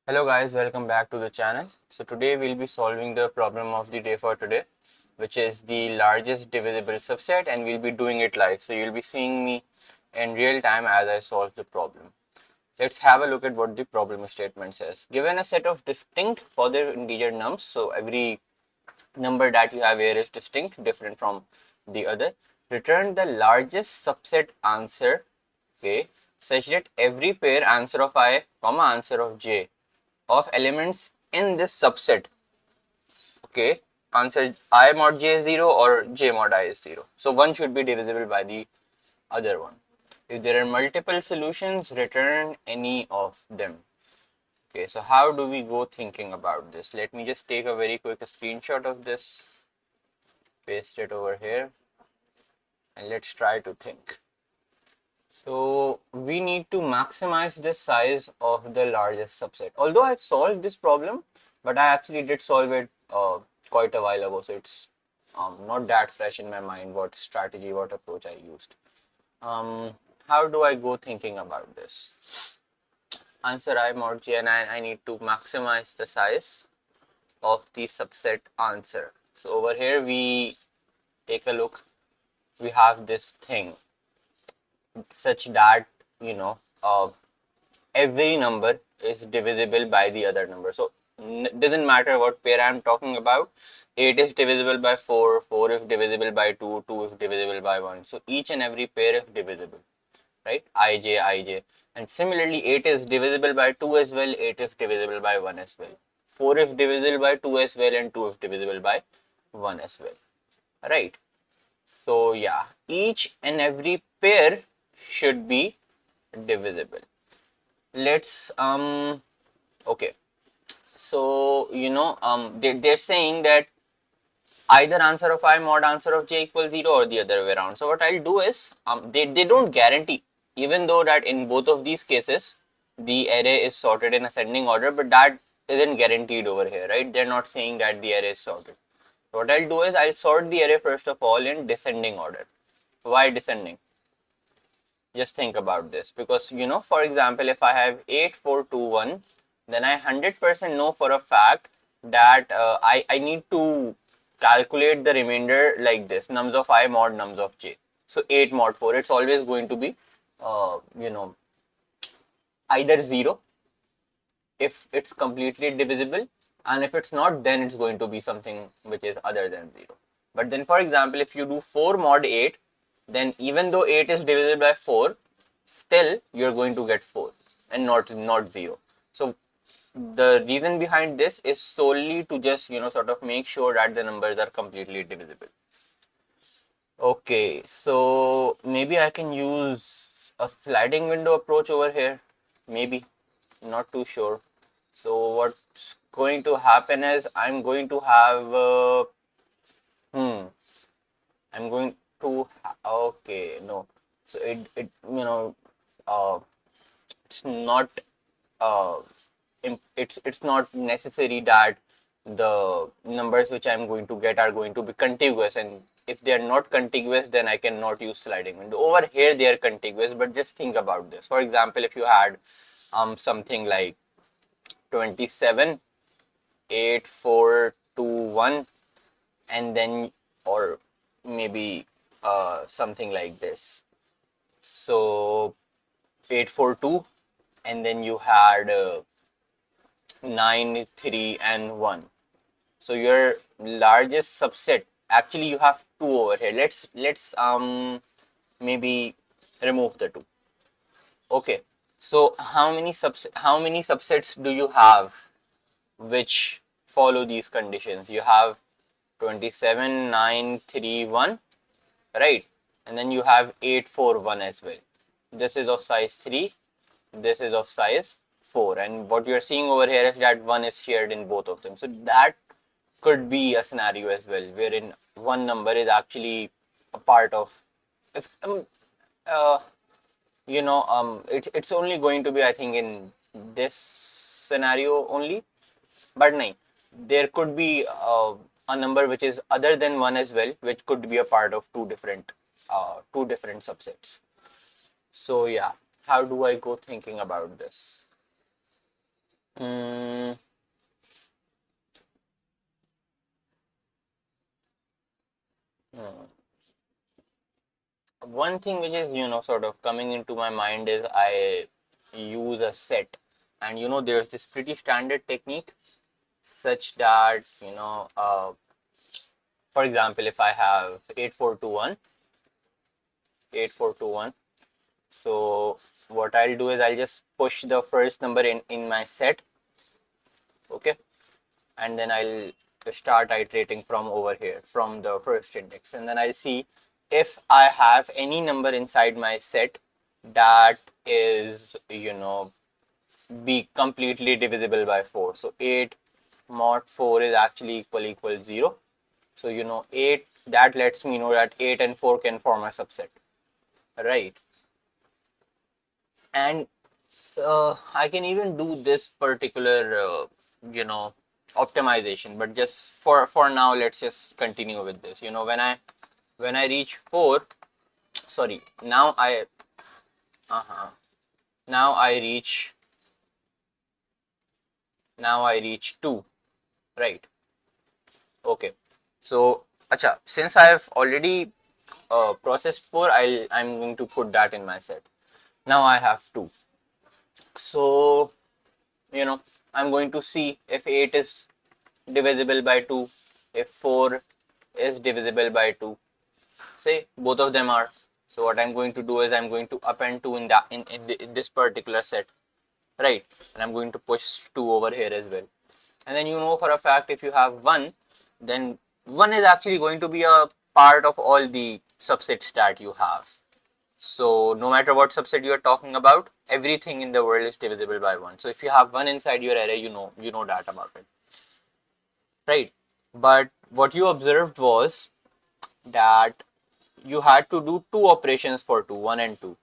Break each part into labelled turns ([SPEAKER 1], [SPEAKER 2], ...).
[SPEAKER 1] Hello guys, welcome back to the channel. So today we'll be solving the problem of the day for today, which is the largest divisible subset, and we'll be doing it live. So you'll be seeing me in real time as I solve the problem. Let's have a look at what the problem statement says. Given a set of distinct positive integer nums, so every number that you have here is distinct, different from the other. Return the largest subset answer, okay, such that every pair answer of I, comma answer of j of elements in this subset, okay, answer I mod j is 0 or j mod I is 0. So one should be divisible by the other one. If there are multiple solutions, return any of them. Okay, so how do we go thinking about this? Let me just take a very quick screenshot of this, paste it over here, and let's try to think. So we need to maximize the size of the largest subset. Although I've solved this problem, but I actually did solve it quite a while ago, so it's not that fresh in my mind what strategy, what approach I used. How do I go thinking about this? Answer I mod j, and I need to maximize the size of the subset answer. So over here we take a look, we have this thing such that every number is divisible by the other number. So doesn't matter what pair I'm talking about. 8 is divisible by 4, 4 is divisible by 2, 2 is divisible by 1. So each and every pair is divisible, right? Ij. And similarly 8 is divisible by 2 as well, 8 is divisible by 1 as well. 4 is divisible by 2 as well, and 2 is divisible by 1 as well, right? So yeah, each and every pair should be divisible. Let's okay, so they're saying that either answer of I mod answer of j equals 0 or the other way around. So what I'll do is they don't guarantee, even though that in both of these cases the array is sorted in ascending order, but that isn't guaranteed over here, right? They're not saying that the array is sorted. So what I'll do is I'll sort the array first of all in descending order. Why descending? Just think about this, because for example, if I have 8 4 2 1, then I 100% know for a fact that I need to calculate the remainder like this: nums of I mod nums of j. So 8 mod 4, it's always going to be either 0 if it's completely divisible, and if it's not, then it's going to be something which is other than 0. But then for example, if you do 4 mod 8, then even though 8 is divisible by 4, still you're going to get 4 and not 0. So the reason behind this is solely to just sort of make sure that the numbers are completely divisible. Okay, so maybe I can use a sliding window approach over here, maybe, not too sure. So what's going to happen is I'm going to have I'm going to okay, no, so it it's not uh, it's not necessary that the numbers which I'm going to get are going to be contiguous, and if they are not contiguous, then I cannot use sliding window. Over here they are contiguous, but just think about this. For example, if you had something like 27 8 4 2 1, and then, or maybe something like this, so 8 4 2, and then you had 9 3 and 1. So your largest subset, actually you have 2 over here. Let's maybe remove the 2. Okay, so how many subsets do you have which follow these conditions? You have 27 9 3 1, right? And then you have 8 4 1 as well. This is of size 3, this is of size 4, and what you're seeing over here is that 1 is shared in both of them. So that could be a scenario as well, wherein one number is actually a part of, if it's only going to be, I think, in this scenario only, but no, there could be a number which is other than 1 as well, which could be a part of two different subsets. So yeah, how do I go thinking about this? one thing which is, sort of coming into my mind is I use a set, and there's this pretty standard technique such that, for example, if I have 8421, so what I'll do is I'll just push the first number in my set, okay, and then I'll start iterating from over here, from the first index, and then I'll see if I have any number inside my set that is, be completely divisible by 4. So 8 mod 4 is actually equal 0. So 8, that lets me know that 8 and 4 can form a subset, right? And I can even do this particular optimization, but just for now, let's just continue with this. When I reach 4, sorry, now I reach 2, right? Okay, so acha, since I have already processed 4, I'm going to put that in my set. Now I have 2, so I'm going to see if 8 is divisible by 2, if 4 is divisible by 2. Say both of them are. So what I'm going to do is I'm going to append 2 in this particular set, right? And I'm going to push 2 over here as well. And then for a fact, if you have 1, then 1 is actually going to be a part of all the subsets that you have. So no matter what subset you are talking about, everything in the world is divisible by 1. So if you have 1 inside your array, you know that about it, right? But what you observed was that you had to do 2 operations for 2, 1 and 2.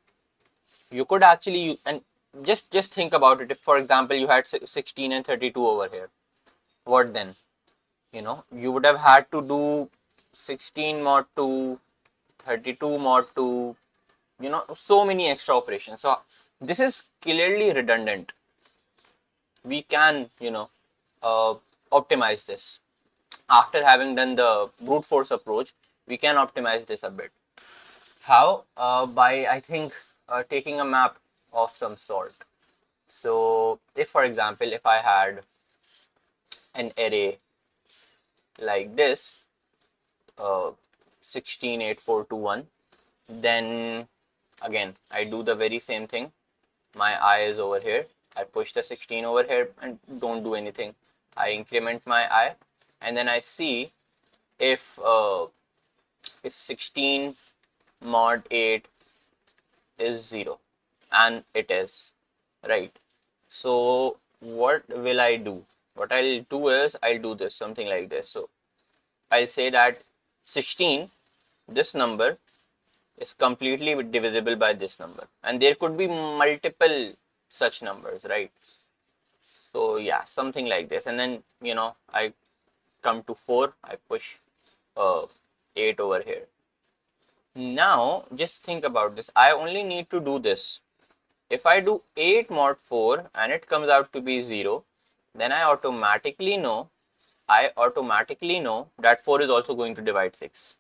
[SPEAKER 1] You could actually, and just think about it. If, for example, you had 16 and 32 over here, what then? You would have had to do 16 mod 2, 32 mod 2, so many extra operations. So this is clearly redundant. We can, optimize this. After having done the brute force approach, we can optimize this a bit. How? By, I think, taking a map of some sort. So if, for example, if I had an array like this, 16, 8, 4, 2, 1, then again, I do the very same thing. My I is over here. I push the 16 over here and don't do anything. I increment my I, and then I see if 16 mod 8 is 0, and it is, right? So what will I do? What I'll do is I'll do this, something like this. So I'll say that 16, this number, is completely divisible by this number, and there could be multiple such numbers, right? So yeah, something like this, and then I come to 4, I push 8 over here. Now just think about this. I only need to do this. If I do 8 mod 4 and it comes out to be 0, then I automatically know that 4 is also going to divide 6.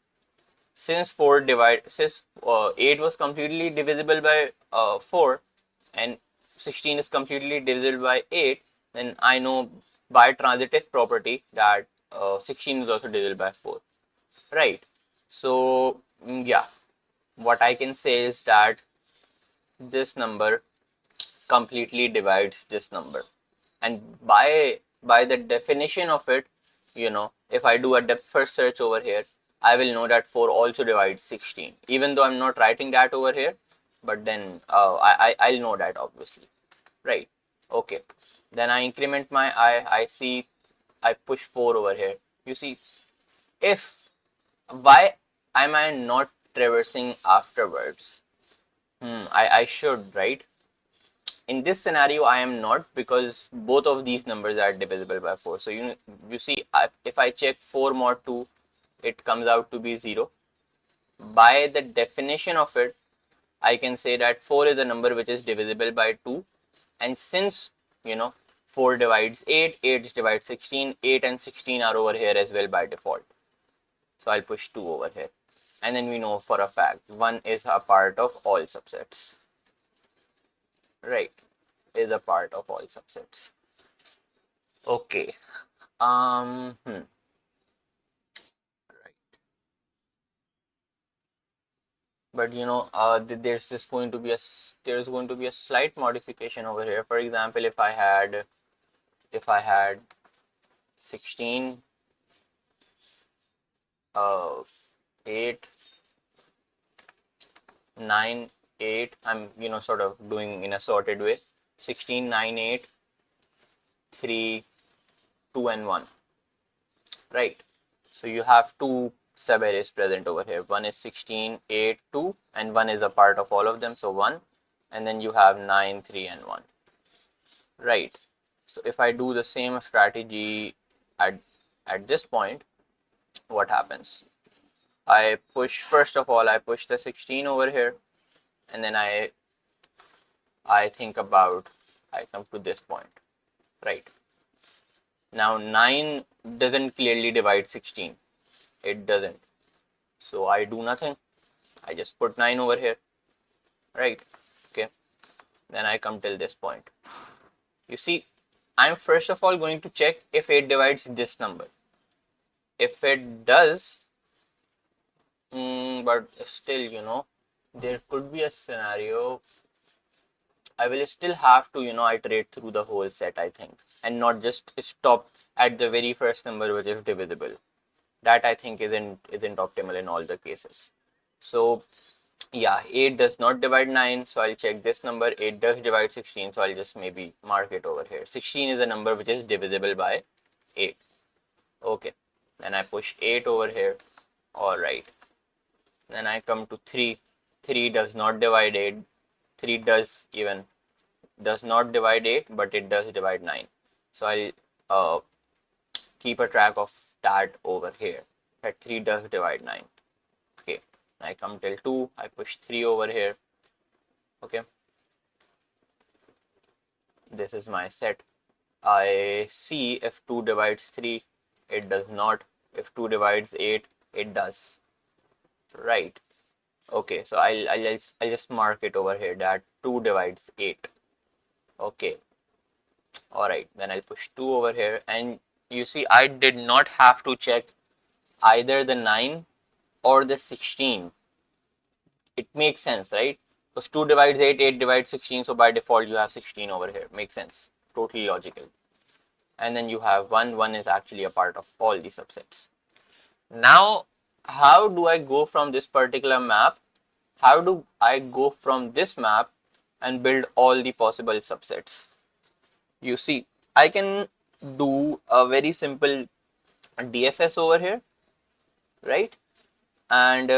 [SPEAKER 1] Since 8 was completely divisible by 4 and 16 is completely divisible by 8, then I know by transitive property that 16 is also divisible by 4, right? So yeah, what I can say is that this number completely divides this number, and by the definition of it, if I do a depth first search over here, I will know that 4 also divides 16, even though I'm not writing that over here, but then I'll know that, obviously, right? Okay, then I increment my I see I push 4 over here. You see, why am I not traversing afterwards? I should, right? In this scenario, I am not, because both of these numbers are divisible by 4. So you see, if I check 4 mod 2, it comes out to be 0. By the definition of it, I can say that 4 is a number which is divisible by 2, and since 4 divides 8, 8 divides 16, 8 and 16 are over here as well by default. So I'll push 2 over here. and then we know for a fact 1 is a part of all subsets, right? Is a part of all subsets. Okay. Right. But there's going to be a slight modification over here. For example, if I had 16, 8, 9, 8, I'm sort of doing in a sorted way. 16, 9, 8, 3, 2 and 1, right? So you have two subarrays present over here. One is 16, 8, 2, and 1 is a part of all of them, so 1, and then you have 9, 3 and 1, right? So if I do the same strategy at this point, what happens? First of all I push the 16 over here, and then I come to this point, right? Now 9 doesn't clearly divide 16, it doesn't, so I do nothing, I just put 9 over here, right? Okay, then I come till this point. You see, I'm first of all going to check if 8 divides this number. If it does, but still, there could be a scenario I will still have to iterate through the whole set, I think, and not just stop at the very first number which is divisible. That I think isn't optimal in all the cases. So yeah, 8 does not divide 9, so I'll check this number. 8 does divide 16, so I'll just maybe mark it over here. 16 is a number which is divisible by 8. Okay, then I push 8 over here. Alright, then I come to 3. 3 does not divide 8. 3 does not divide 8, but it does divide 9. So I'll keep a track of that over here, that 3 does divide 9. Okay, I come till 2, I push 3 over here. Okay, this is my set. I see if 2 divides 3, it does not. If 2 divides 8, it does, right? Okay, so I'll just mark it over here that 2 divides 8. Okay, alright, then I'll push 2 over here, and you see I did not have to check either the 9 or the 16. It makes sense, right? Because 2 divides 8, 8 divides 16, so by default you have 16 over here. Makes sense, totally logical. And then you have 1. 1 is actually a part of all the subsets. Now, how do I go from this particular map? How do I go from this map and build all the possible subsets? You see, I can do a very simple DFS over here, right? And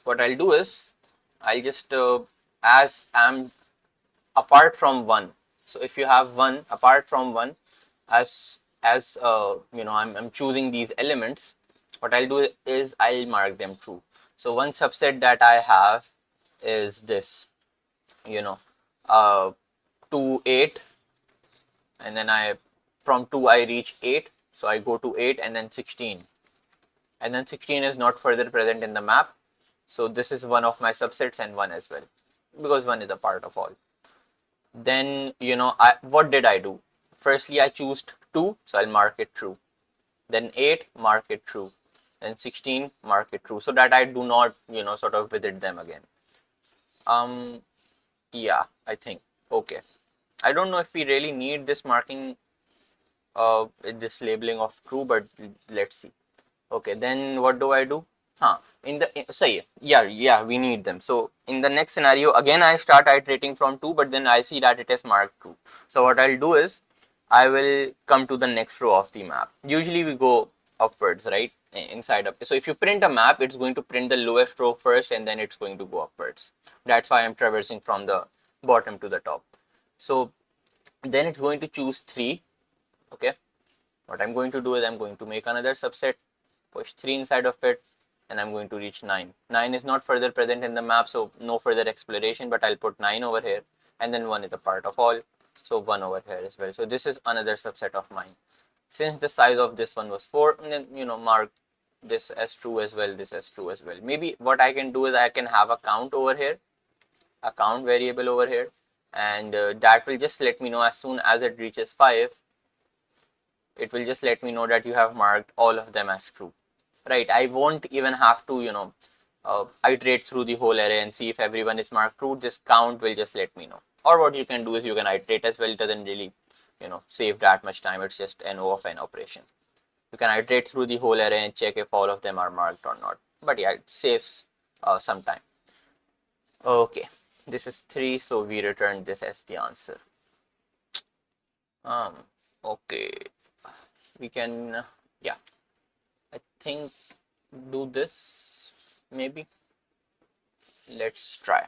[SPEAKER 1] what I'll do is I'll just as I'm apart from 1. So if you have 1 apart from 1, as I'm choosing these elements, what I'll do is I'll mark them true. So one subset that I have is this, 2, 8, and then from 2 I reach 8, so I go to 8 and then 16, and then 16 is not further present in the map, so this is one of my subsets and 1 as well, because 1 is a part of all. Then what did I do? Firstly I choose 2, so I'll mark it true, then 8, mark it true, then 16, mark it true, so that I do not sort of visit them again. Yeah, I think okay, I don't know if we really need this marking, this labeling of true, but let's see. Okay, then what do I do? Yeah, we need them. So in the next scenario, again I start iterating from 2, but then I see that it is marked true. So what I'll do is I will come to the next row of the map. Usually we go upwards, right? Inside up. So if you print a map, it's going to print the lowest row first, and then it's going to go upwards. That's why I'm traversing from the bottom to the top. So then it's going to choose 3. Okay, what I'm going to do is I'm going to make another subset, push 3 inside of it, and I'm going to reach 9. 9 is not further present in the map, so no further exploration, but I'll put 9 over here, and then 1 is a part of all, so 1 over here as well. So this is another subset of mine. Since the size of this one was 4, and then mark this as true as well, this as true as well. Maybe what I can do is I can have a count over here, a count variable over here, and that will just let me know as soon as it reaches 5, it will just let me know that you have marked all of them as true, right? I won't even have to, iterate through the whole array and see if everyone is marked true. This count will just let me know. Or what you can do is you can iterate as well. It doesn't really, save that much time. It's just an O of n operation. You can iterate through the whole array and check if all of them are marked or not. But yeah, it saves some time. Okay, this is 3, so we return this as the answer. Okay, we can, yeah, I think do this maybe. Let's try.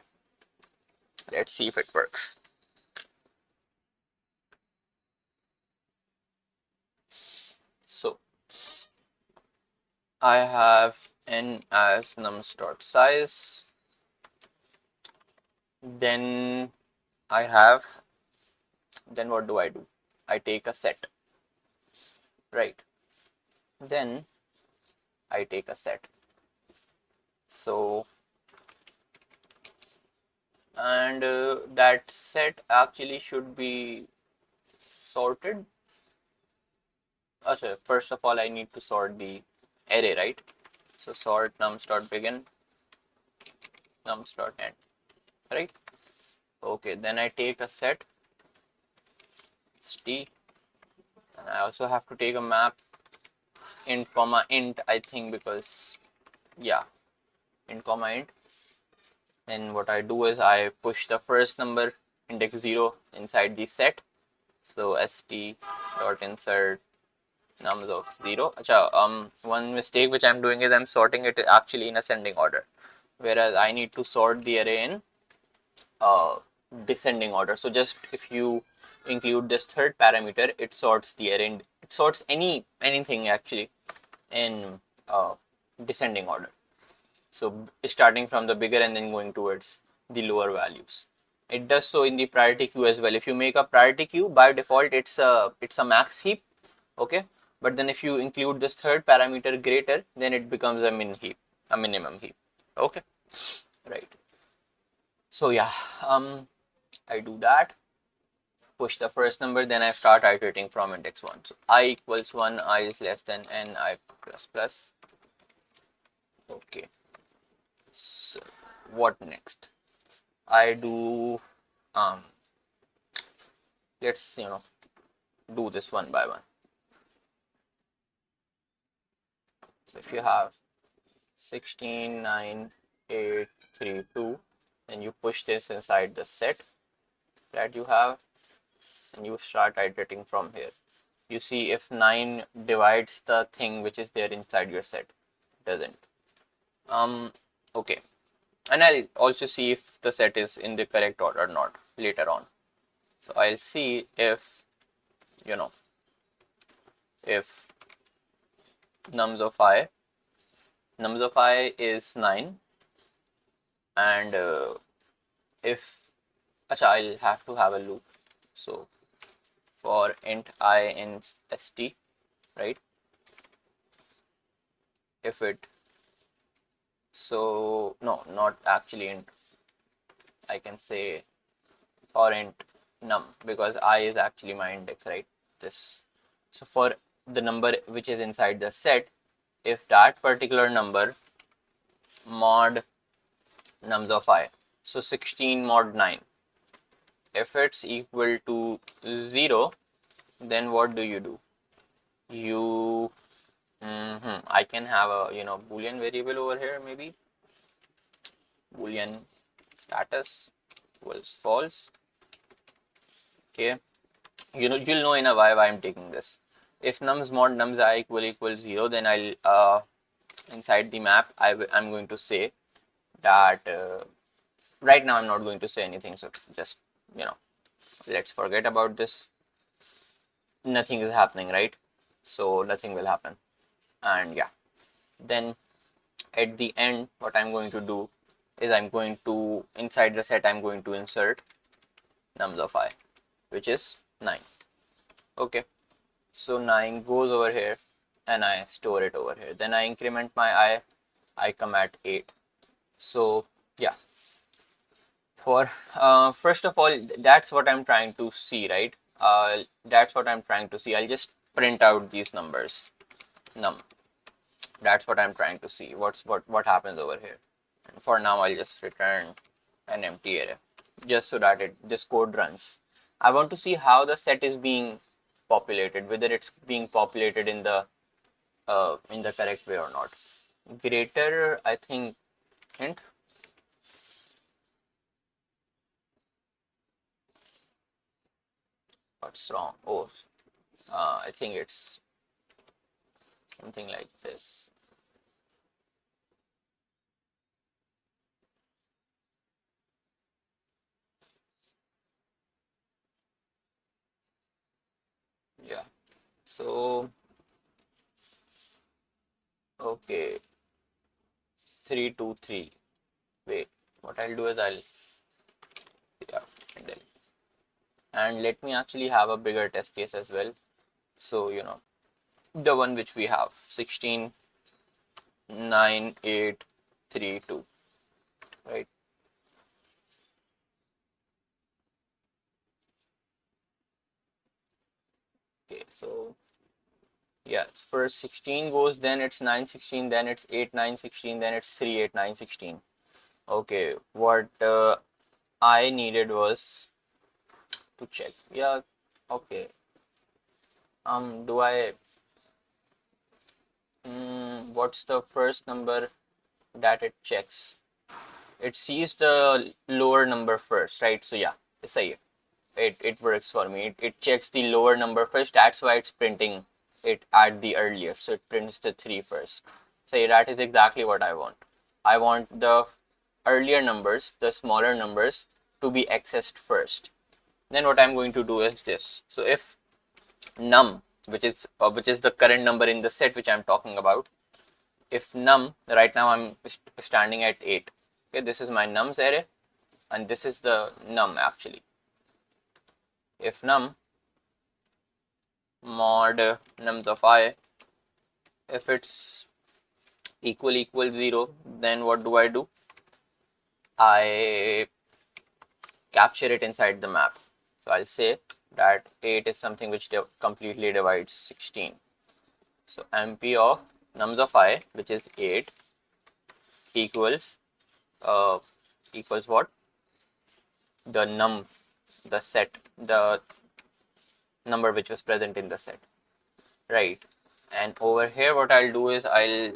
[SPEAKER 1] Let's see if it works. So I have n as nums dot size. Then what do? I take a set, right? Then I take a set. So, and that set actually should be sorted. Okay, first of all, I need to sort the array, right? So sort nums dot begin, nums dot end, right? Okay, then I take a set st, and I also have to take a map int comma int, I think, because yeah, int comma int. Then what I do is I push the first number index 0 inside the set. So st dot insert nums of 0. One mistake which I'm doing is I'm sorting it actually in ascending order, whereas I need to sort the array in descending order. So just if you include this third parameter, it sorts the array, it sorts anything actually in descending order. So starting from the bigger and then going towards the lower values. It does so in the priority queue as well. If you make a priority queue, by default it's a max heap, okay? But then if you include this third parameter greater, then it becomes a min heap, a minimum heap, okay? Right. So yeah, I do that, push the first number, then I start iterating from index 1. So I equals 1, I is less than n, I plus plus. Okay. So what next? I do, let's, do this one by one. So if you have 16, 9, 8, 3, 2, then you push this inside the set that you have, and you start iterating from here. You see if 9 divides the thing which is there inside your set. It doesn't. Okay. And I'll also see if the set is in the correct order or not later on. So I'll see if, if nums of I is 9, and if, I'll have to have a loop. So for int I in st, right? If it, so no, not actually int, I can say for int num, because I is actually my index, right? This. So for the number which is inside the set, if that particular number mod nums of I, so 16 mod 9, if it's equal to 0, then what do? You I can have a boolean variable over here, maybe boolean status equals false. Okay, you'll know in a while why I'm taking this. If nums mod nums I equals 0, then I'll inside the map I'm going to say that right now I'm not going to say anything, so just let's forget about this. Nothing is happening, right? So nothing will happen. And yeah, then at the end what I'm going to do is I'm going to, inside the set, I'm going to insert nums of I, which is 9. Okay, so 9 goes over here, and I store it over here. Then I increment my I come at 8. So yeah, for first of all, that's what I'm trying to see, right? That's what I'm trying to see. I'll just print out these numbers, num. That's what I'm trying to see. What happens over here. And for now, I'll just return an empty array, just so that this code runs. I want to see how the set is being populated, whether it's being populated in the correct way or not. Greater, I think, hint. What's wrong? Oh, I think it's something like this. Yeah. So okay, 323. Wait, what I'll do is yeah, and let me actually have a bigger test case as well. So the one which we have 16 9 8 3 2, right? Okay, so yeah, first 16 goes, then it's 9 16, then it's 8 9 16, then it's 3 8 9 16. Okay, what I needed was to check. Yeah, okay. Do I what's the first number that it checks? It sees the lower number first, right? So yeah, say it works for me. It checks the lower number first. That's why it's printing it at the earliest. So it prints the 3 first. So that is exactly what I want. I want the earlier numbers, the smaller numbers, to be accessed first. Then what I'm going to do is this. So if num, which is the current number in the set which I'm talking about, if num, right now I'm standing at 8. Okay, this is my nums array, and this is the num actually. If num mod nums of I, if it's equal 0, then what do? I capture it inside the map. So I'll say that 8 is something which completely divides 16. So mp of nums of I, which is 8, equals uh, equals what? The num, the set, the number which was present in the set, right? And over here what I'll do is I'll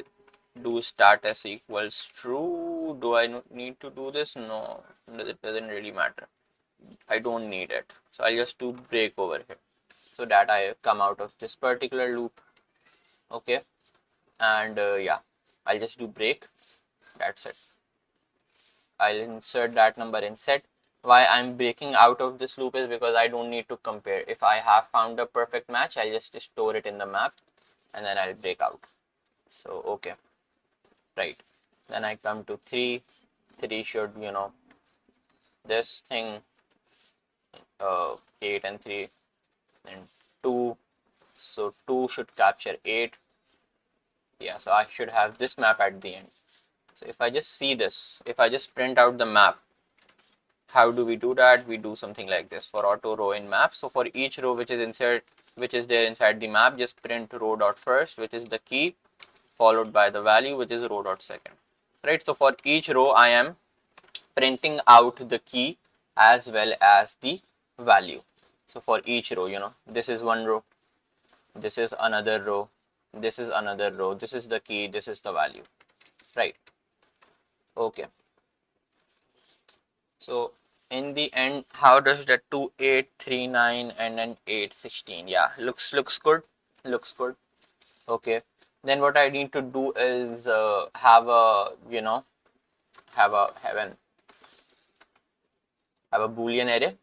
[SPEAKER 1] do status equals true. Do I need to do this? No, it doesn't really matter. I don't need it. So I'll just do break over here so that I come out of this particular loop. Okay, and yeah, I'll just do break. That's it. I'll insert that number in set. Why I'm breaking out of this loop is because I don't need to compare. If I have found a perfect match, I'll just store it in the map and then I'll break out. So okay, right. Then I come to 3. 3 should, this thing, 8 and 3 and 2. So 2 should capture 8. Yeah, so I should have this map at the end. So if I just see this, if I just print out the map, how do we do that? We do something like this for auto row in map. So for each row which is there inside the map, just print row dot first, which is the key, followed by the value, which is row dot second. Right. So for each row, I am printing out the key as well as the value. So for each row, this is one row, this is another row, this is another row, this is the key, this is the value, right? Okay. So in the end, how does the 2 8 3 9 and then 8 16? Yeah, looks good, looks good. Okay, then what I need to do is have a have a have a boolean array.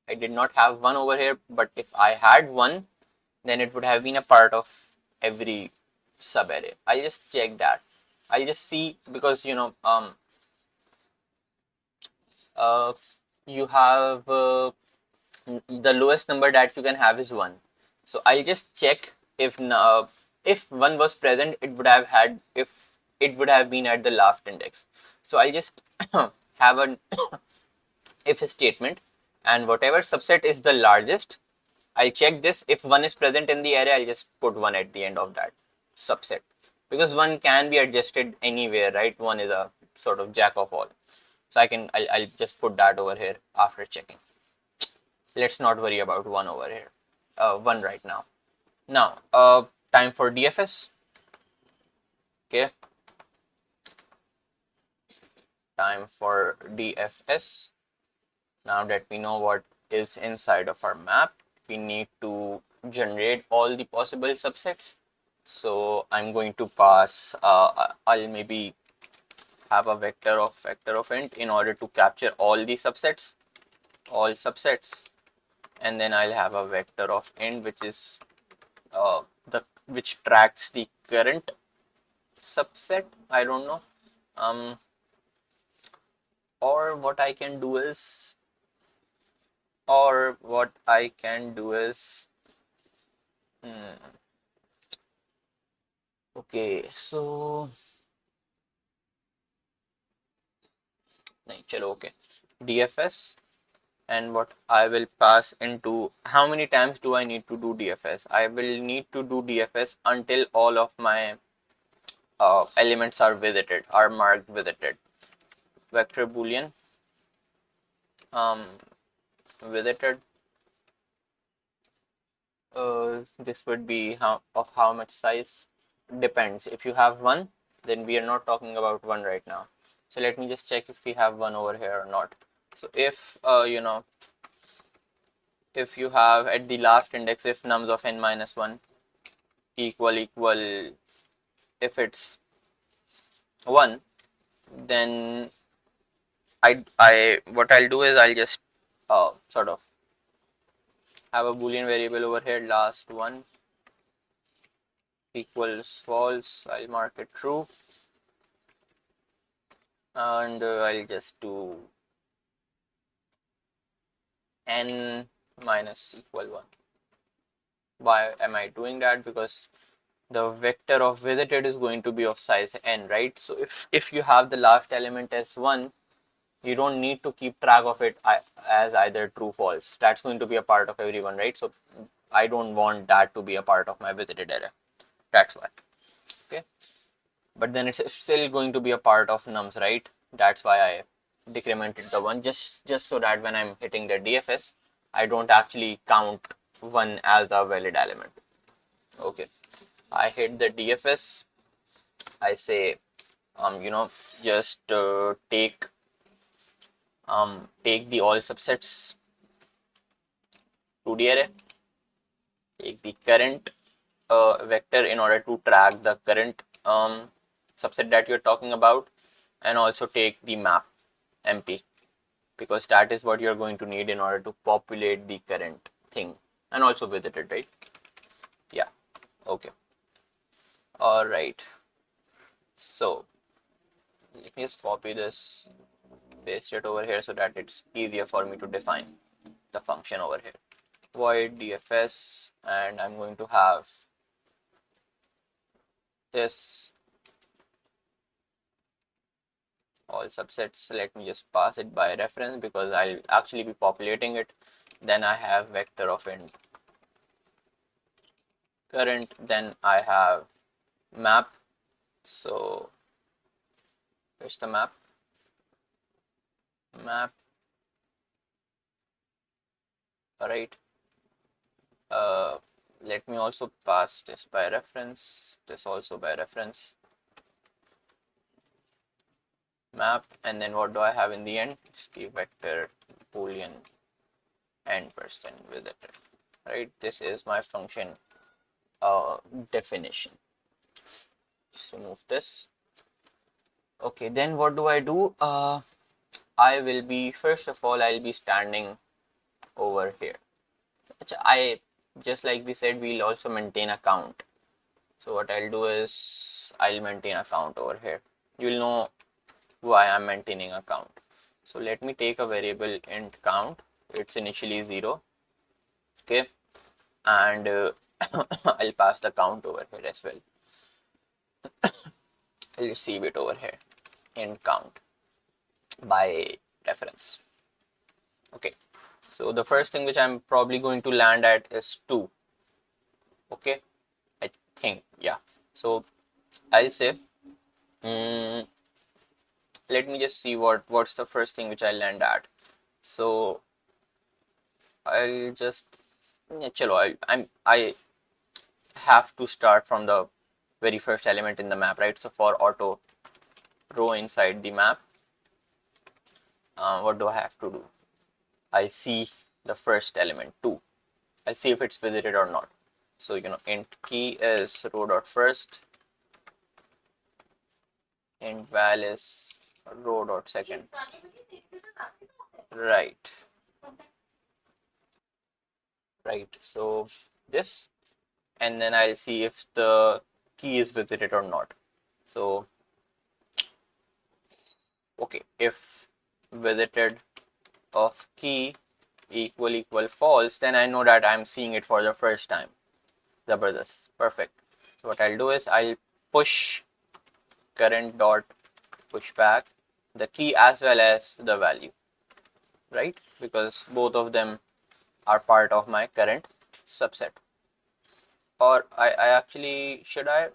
[SPEAKER 1] I did not have one over here, but if I had one, then it would have been a part of every sub array. I'll just check that. I'll just see, because uh, you have the lowest number that you can have is 1. So I'll just check if 1 was present, it would have had, if it would have been at the last index. So I'll just have an if statement, and whatever subset is the largest, I'll check this. If 1 is present in the array, I'll just put 1 at the end of that subset, because 1 can be adjusted anywhere, right? 1 is a sort of jack of all. So I'll just put that over here after checking. Let's not worry about 1 over here, 1 right now. Now, time for DFS. Okay, time for DFS. Now that we know what is inside of our map, we need to generate all the possible subsets. So I'm going to pass, I'll maybe have a vector of int in order to capture all the subsets, all subsets, and then I'll have a vector of int which is which tracks the current subset. I don't know. Or what I can do is, okay, so okay, DFS, and what I will pass into, how many times do I need to do DFS? I will need to do DFS until all of my elements are visited, are marked visited. Vector boolean visited, this would be how much size, depends. If you have 1, then we are not talking about 1 right now. So let me just check if we have 1 over here or not. So if if you have at the last index, if nums of n minus 1 equal, if it's 1, then what I'll do is I'll just sort of have a boolean variable over here, last 1 equals false. I'll mark it true, and I'll just do n minus equal 1. Why am I doing that? Because the vector of visited is going to be of size n, right? So if you have the last element as 1, you don't need to keep track of it as either true false. That's going to be a part of everyone, right? So I don't want that to be a part of my visited array. That's why. Okay, but then it's still going to be a part of nums, right? That's why I decremented the 1, just so that when I'm hitting the DFS, I don't actually count 1 as a valid element. Okay, I hit the DFS. I say, just take the all subsets to the array, take the current vector in order to track the current subset that you're talking about, and also take the map MP, because that is what you're going to need in order to populate the current thing, and also visit it, right? Yeah, okay. All right, so let me just copy this, paste it over here so that it's easier for me to define the function over here. Void DFS, and I'm going to have this all subsets. Let me just pass it by reference because I'll actually be populating it. Then I have vector of int current, then I have map. So here's the map. All right, let me also pass this by reference, this also by reference, map, and then what do I have in the end? It's the vector boolean n% visited, right? This is my function definition. Just remove this. Okay, then what do? I will be, first of all, I'll be standing over here. I, just like we said, we'll also maintain a count. So what I'll do is I'll maintain a count over here. You'll know why I'm maintaining a count. So let me take a variable int count. It's initially 0. Okay, and I'll pass the count over here as well. I'll receive it over here in count by reference. Okay, so the first thing which I'm probably going to land at is 2. Okay, I think, yeah. So I'll say, let me just see what's the first thing which I land at. So I'll just, yeah, chalo, I have to start from the very first element in the map, right? So for auto row inside the map, what do I have to do? I'll see the first element 2. I'll see if it's visited or not. So int key is row dot first, int val is row dot second. Right. So this, and then I'll see if the key is visited or not. So okay, if visited of key equal false, then I know that I'm seeing it for the first time. Zabardast, perfect. So what I'll do is I'll push current dot push back the key as well as the value, right? Because both of them are part of my current subset. Or I actually, should I?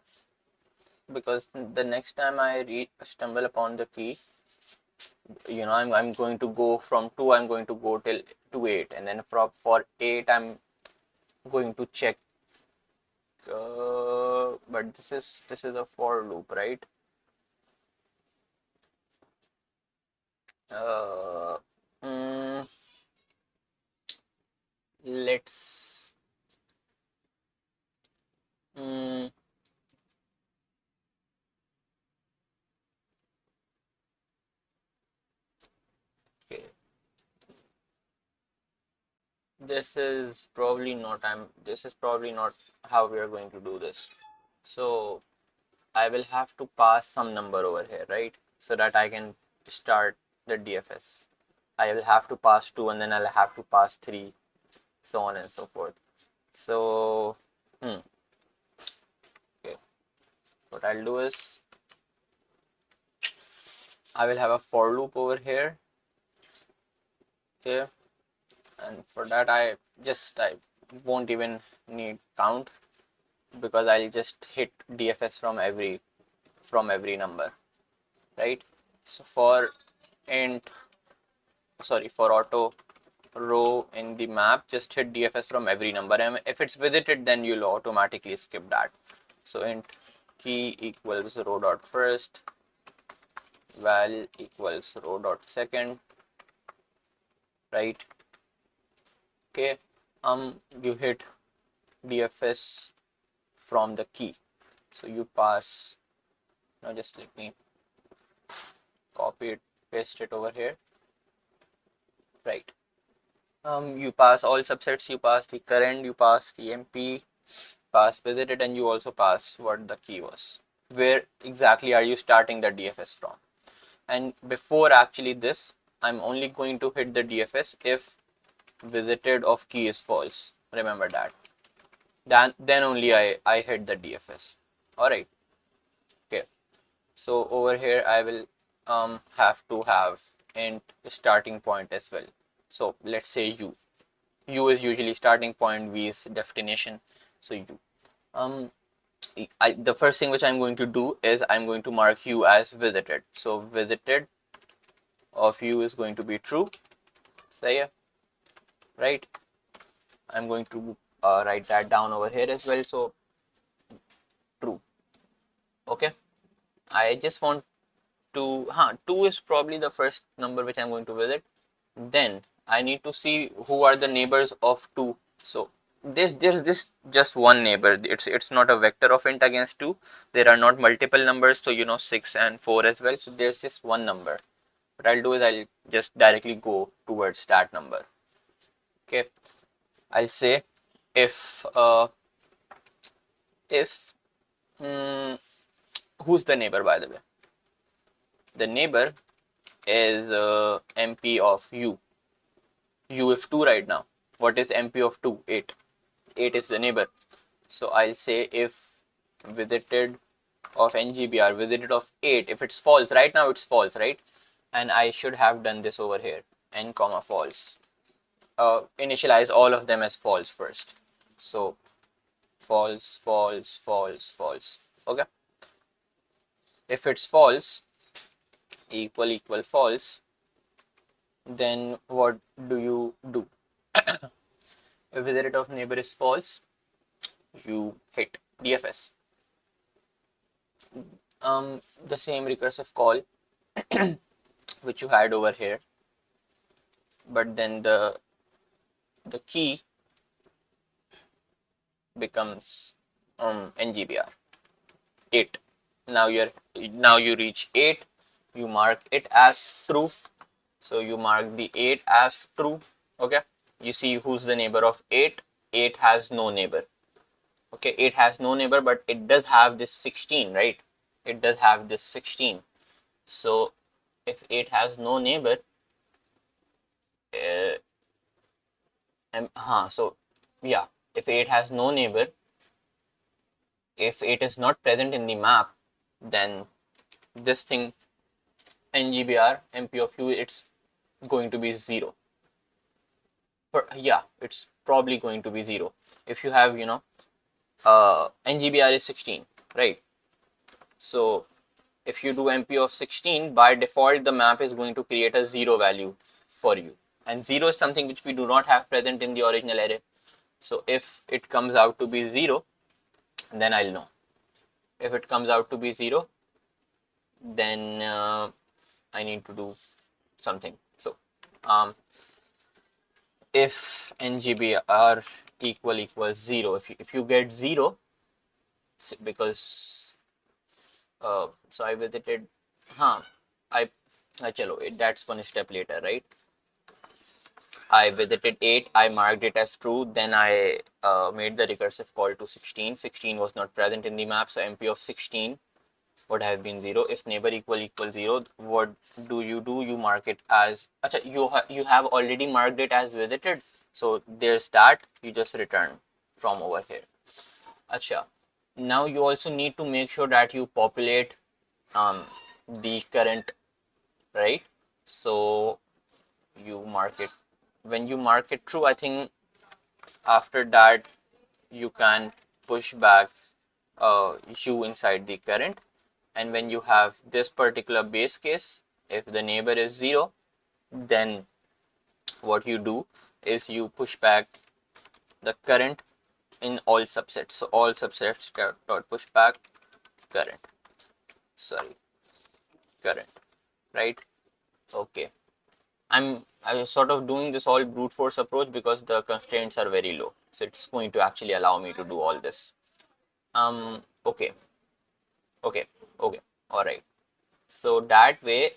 [SPEAKER 1] Because the next time I stumble upon the key, I'm going to go from 2, I'm going to go till to 8, and then for 8 I'm going to check, but this is a for loop, right? Let's okay. This is probably not how we are going to do this. So I will have to pass some number over here, right? So that I can start the DFS. I will have to pass 2, and then I'll have to pass 3, so on and so forth. So okay, what I'll do is I will have a for loop over here. Okay, and for that I won't even need count, because I'll just hit DFS from every number, right? So for auto row in the map, just hit DFS from every number, and if it's visited, then you'll automatically skip that. So int key equals row dot first, val equals row dot second, right? Okay, you hit DFS from the key, so you pass. Now just let me copy it, paste it over here, right? You pass all subsets, you pass the current, you pass the MP, pass visited, and you also pass what the key was. Where exactly are you starting the DFS from? And before actually this, I'm only going to hit the DFS if visited of key is false. Remember that. Then only I hit the DFS. Alright. Okay. So over here I will have to have int starting point as well. So let's say u. U is usually starting point, v is destination. So u. The first thing which I'm going to do is I'm going to mark u as visited. So visited of u is going to be true. Say, right? I'm going to write that down over here as well. So true. Okay. I just want to, 2 is probably the first number which I'm going to visit. Then I need to see who are the neighbors of 2. So there's this just one neighbor. It's not a vector of int against 2. There are not multiple numbers, so 6 and 4 as well. So there's just one number. What I'll do is I'll just directly go towards that number. Okay, I'll say if who's the neighbor, by the way? The neighbor is MP of u. U is 2 right now. What is MP of 2? 8. 8 is the neighbor. So I'll say if visited of ngbr visited of 8, if it's false, right now it's false, right? And I should have done this over here, n comma false. Initialize all of them as false first. So false, false, false, false. Okay. If it's false, equal false, then what do you do? If visited of neighbor is false, you hit DFS. The same recursive call which you had over here, but then the key becomes ngbr 8. Now you reach 8, you mark it as true. So you mark the 8 as true. Okay, you see who's the neighbor of 8. 8 has no neighbor. Okay, 8 has no neighbor, but it does have this 16, right? It does have this 16. So if 8 has no neighbor, so yeah, if 8 has no neighbor, if 8 is not present in the map, then this thing ngbr mp of u, it's going to be 0. Yeah, it's probably going to be 0 if you have, ngbr is 16, right? So if you do mp of 16, by default the map is going to create a 0 value for you, and 0 is something which we do not have present in the original array. So if it comes out to be 0, then I'll know. If it comes out to be 0, then I need to do something. So if ngbr equals 0, if you get 0, because so I visited, I chalo, that's one step later, right? I visited 8, I marked it as true, then I made the recursive call to 16. 16 was not present in the map, so mp of 16 would have been 0. If neighbor equal 0, what do? You mark it as, you have already marked it as visited, so there's that, you just return from over here. Now you also need to make sure that you populate the current, right? So you mark it, when you mark it true, I think after that you can push back u inside the current. And when you have this particular base case, if the neighbor is 0, then what you do is you push back the current in all subsets. So all subsets dot push back current, right? Okay, I was sort of doing this all brute force approach because the constraints are very low, so it's going to actually allow me to do all this. Okay, all right. So that way,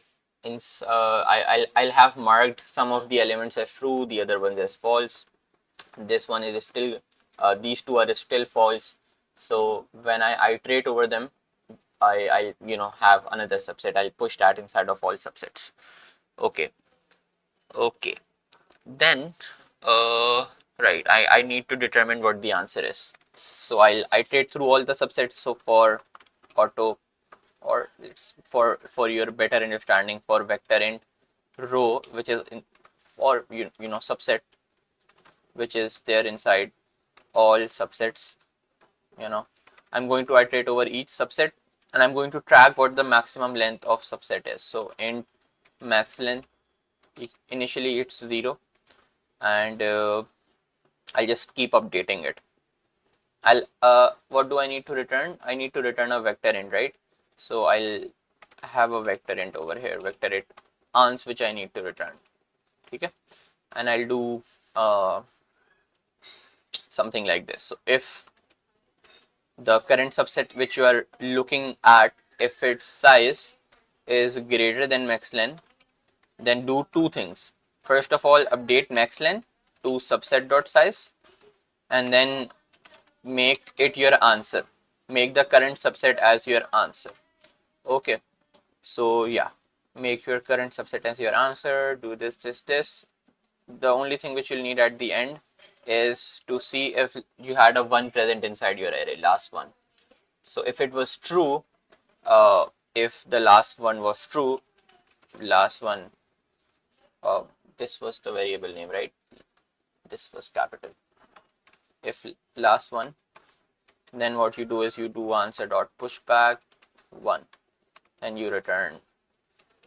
[SPEAKER 1] I'll have marked some of the elements as true, the other ones as false. This one is still, these two are still false. So when I iterate over them, I have another subset. I'll push that inside of all subsets. Okay. Then, right, I need to determine what the answer is. So I'll iterate through all the subsets. So for auto, or it's for your better understanding, for vector int row, which is for subset, which is there inside all subsets, I'm going to iterate over each subset, and I'm going to track what the maximum length of subset is. So int max length, initially it's 0, and I'll just keep updating it. What do I need to return? I need to return a vector int, right? So I'll have a vector int over here, vector int ans, which I need to return. Okay, and I'll do something like this. So if the current subset which you are looking at, if its size is greater than maxlen, then do two things. First of all, update maxlen to subset.size, and then make it your answer. Make the current subset as your answer. Okay, so yeah, make your current subset as your answer. Do this. The only thing which you'll need at the end is to see if you had a 1 present inside your array, last one. So if it was true, if the last one was true, last one, uh, this was the variable name, right? This was capital. If last one, then what you do is you do answer dot pushback 1 and you return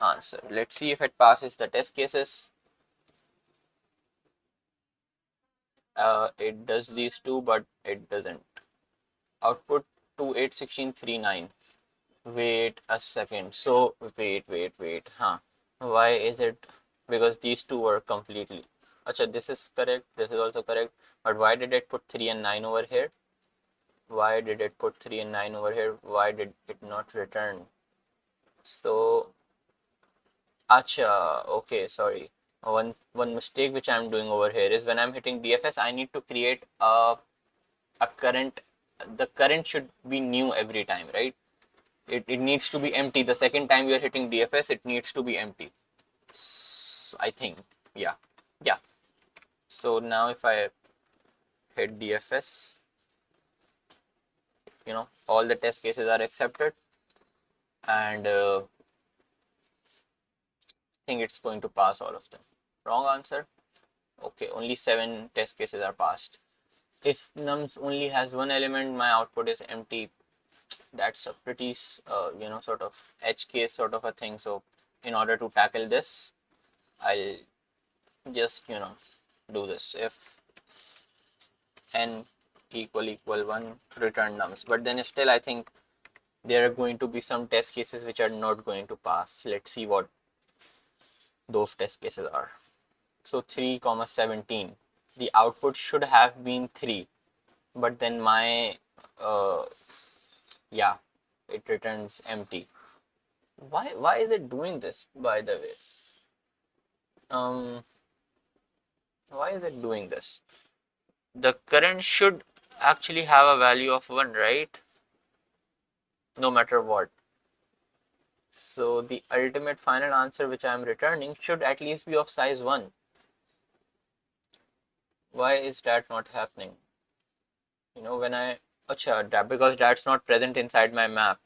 [SPEAKER 1] answer. Let's see if it passes the test cases. It does these two, but it doesn't. Output 281639. Wait a second. So wait. Why is it? Because these two were completely. Acha, this is correct. This is also correct. But why did it put 3 and 9 over here? Why did it put 3 and 9 over here? Why did it not return? So, acha, okay, sorry. One mistake which I'm doing over here is when I'm hitting DFS, I need to create a current. The current should be new every time, right? It needs to be empty. The second time you're hitting DFS, it needs to be empty. So, I think, yeah. So now if I hit DFS, all the test cases are accepted, and I think it's going to pass all of them. Wrong answer. Okay, only 7 test cases are passed. If nums only has one element, my output is empty. That's a pretty sort of edge case sort of a thing. So in order to tackle this, I'll just do this. If n equal 1, return nums. But then still I think there are going to be some test cases which are not going to pass. Let's see what those test cases are. So 3, 17. The output should have been 3, but then my it returns empty. Why is it doing this, by the way? Why is it doing this? The current should actually have a value of 1, right? No matter what. So the ultimate final answer which I am returning should at least be of size 1. Why is that not happening? When I, because that's not present inside my map.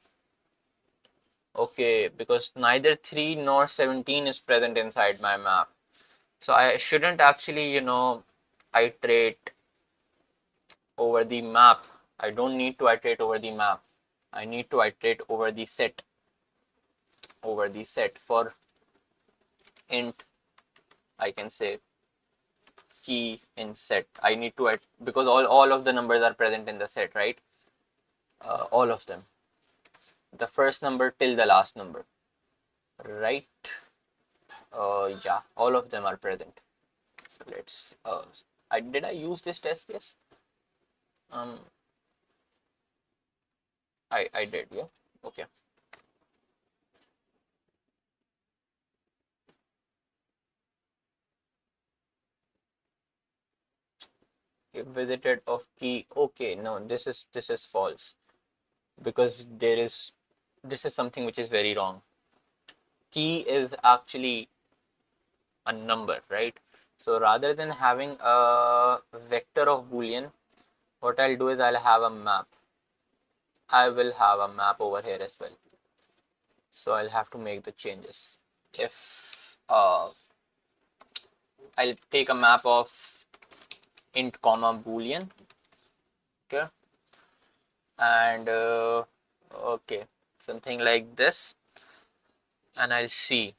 [SPEAKER 1] Okay, because neither 3 nor 17 is present inside my map. So I shouldn't actually, iterate over the map. I don't need to iterate over the map. I need to iterate over the set. For int, I can say key in set. I need to, because all of the numbers are present in the set, right? All of them. The first number till the last number, right? Yeah, all of them are present. So let's, did I use this test case? I did, yeah. Okay. If visited of key, okay, no, this is false, because this is something which is very wrong. Key is actually a number, right? So rather than having a vector of Boolean, what I'll do is I'll have a map. I will have a map over here as well. So I'll have to make the changes. If I'll take a map of int comma Boolean, okay, and okay, something like this, and I'll see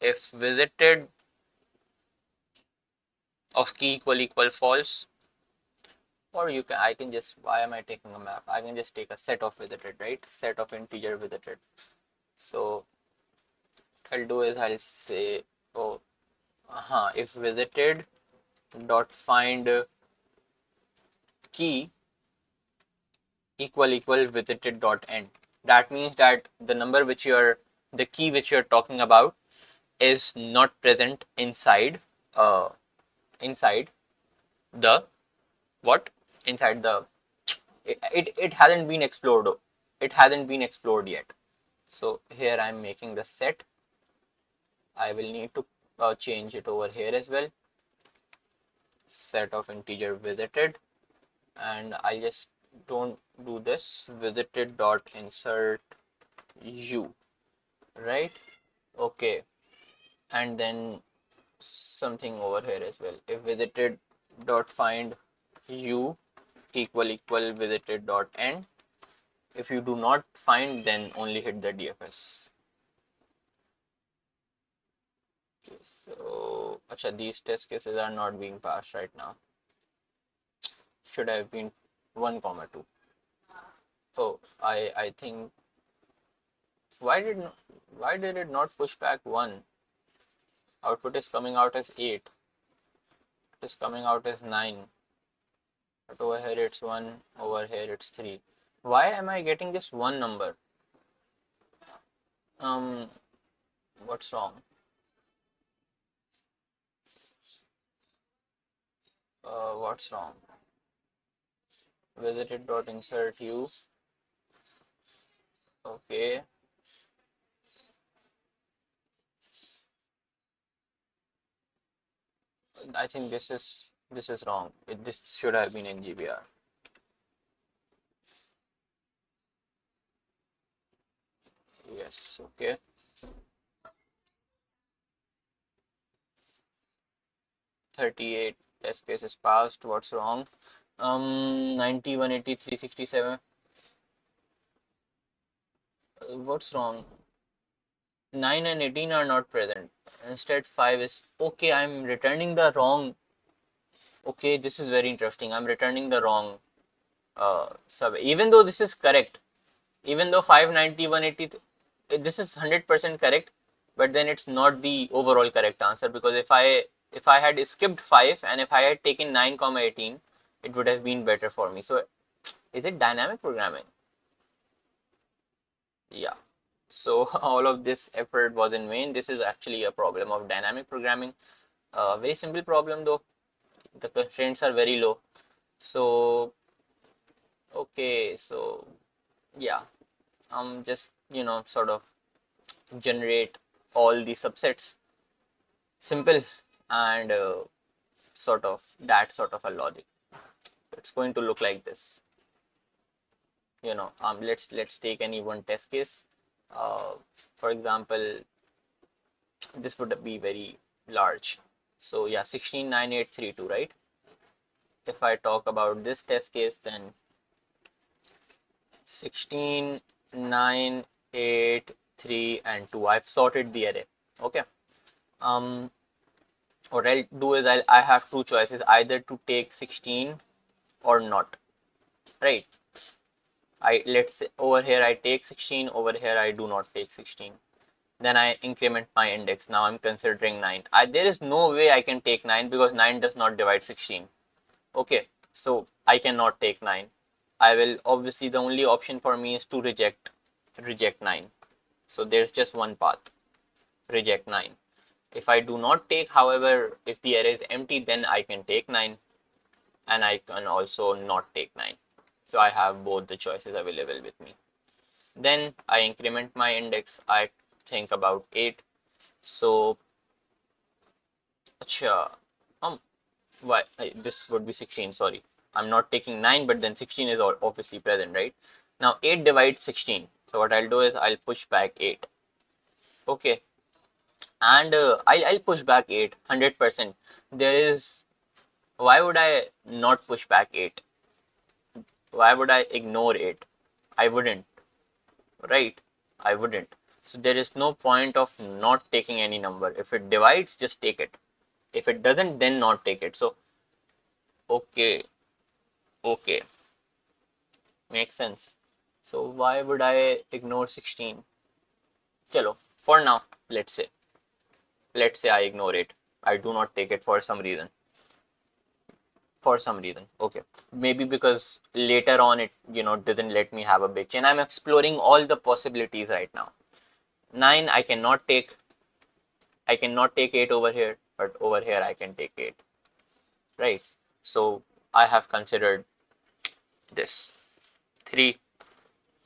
[SPEAKER 1] if visited of key equal false, or I can just, why am I taking a map? I can just take a set of visited, right? Set of integer visited. So what I'll do is I'll say, if visited dot find key equal visited dot end. That means that the number the key which you're talking about is not present inside inside the what? Inside the, it hasn't been explored. It hasn't been explored yet. So here I'm making the set. I will need to change it over here as well. set of integer visited, and I just don't do this visited dot insert u, right? Okay, and then something over here as well. If visited dot find u equal visited dot end. If you do not find, then only hit the DFS. Okay, so these test cases are not being passed right now. Should have been 1, 2. Oh, I think why did it not push back 1? Output is coming out as 8. It is coming out as 9. But over here it's 1, over here it's 3. Why am I getting this 1 number? What's wrong? What's wrong? Visited dot insert u. Okay. I think this is wrong. This should have been in GBR. Yes, okay. 38 test cases passed. What's wrong? 90, 180, 367. What's wrong? 9 and 18 are not present. Instead 5 is okay. I'm returning the wrong. Okay, this is very interesting. I'm returning the wrong sub. Even though this is correct, even though 590, 180, this is 100% correct, but then it's not the overall correct answer, because if I had skipped 5 and if I had taken 9, 18, it would have been better for me. So is it dynamic programming? Yeah. So all of this effort was in vain. This is actually a problem of dynamic programming. Very simple problem though. The constraints are very low. So okay, so yeah, just sort of generate all the subsets, simple, and sort of a logic. It's going to look like this. Let's take any one test case. For example, this would be very large. So yeah, 169832, right? If I talk about this test case, then 16, 9, 8, 3, and 2. I've sorted the array. Okay. What I'll do is I have two choices, either to take 16 or not, right? Let's say over here I take 16, over here I do not take 16. Then I increment my index. Now I'm considering 9. There is no way I can take 9 because 9 does not divide 16. Okay, so I cannot take 9. I will obviously, the only option for me is to reject 9. So there's just one path, reject 9. If I do not take, however, if the array is empty, then I can take 9, and I can also not take 9. So I have both the choices available with me. Then I increment my index. I think about 8. So why this would be 16, sorry. I'm not taking 9, but then 16 is obviously present, right? Now 8 divides 16. So what I'll do is I'll push back 8. Okay. And I'll push back 8, 100%. Why would I not push back 8? Why would I ignore 8? I wouldn't, right? I wouldn't. So there is no point of not taking any number. If it divides, just take it. If it doesn't, then not take it. So, okay, makes sense. So why would I ignore 16? Chalo, for now, let's say I ignore it. I do not take it for some reason. Okay, maybe because later on it didn't let me have a big chain. I'm exploring all the possibilities right now. 9 I cannot take 8 over here, but over here I can take 8, right? So I have considered this. 3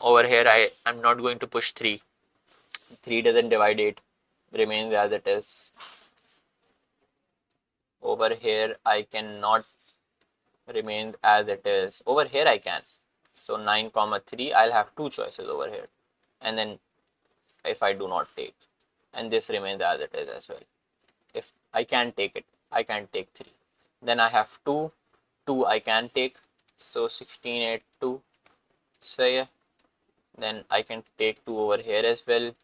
[SPEAKER 1] over here, I'm not going to push 3. 3 doesn't divide 8, remains as it is. Over here I cannot remain as it is. Over here I can. So 9 comma 3, I'll have two choices over here, and then if I do not take, and this remains as it is as well. If I can take it, I can take 3. Then I have 2 I can take, so 16, 8, 2. So yeah, then I can take 2 over here as well.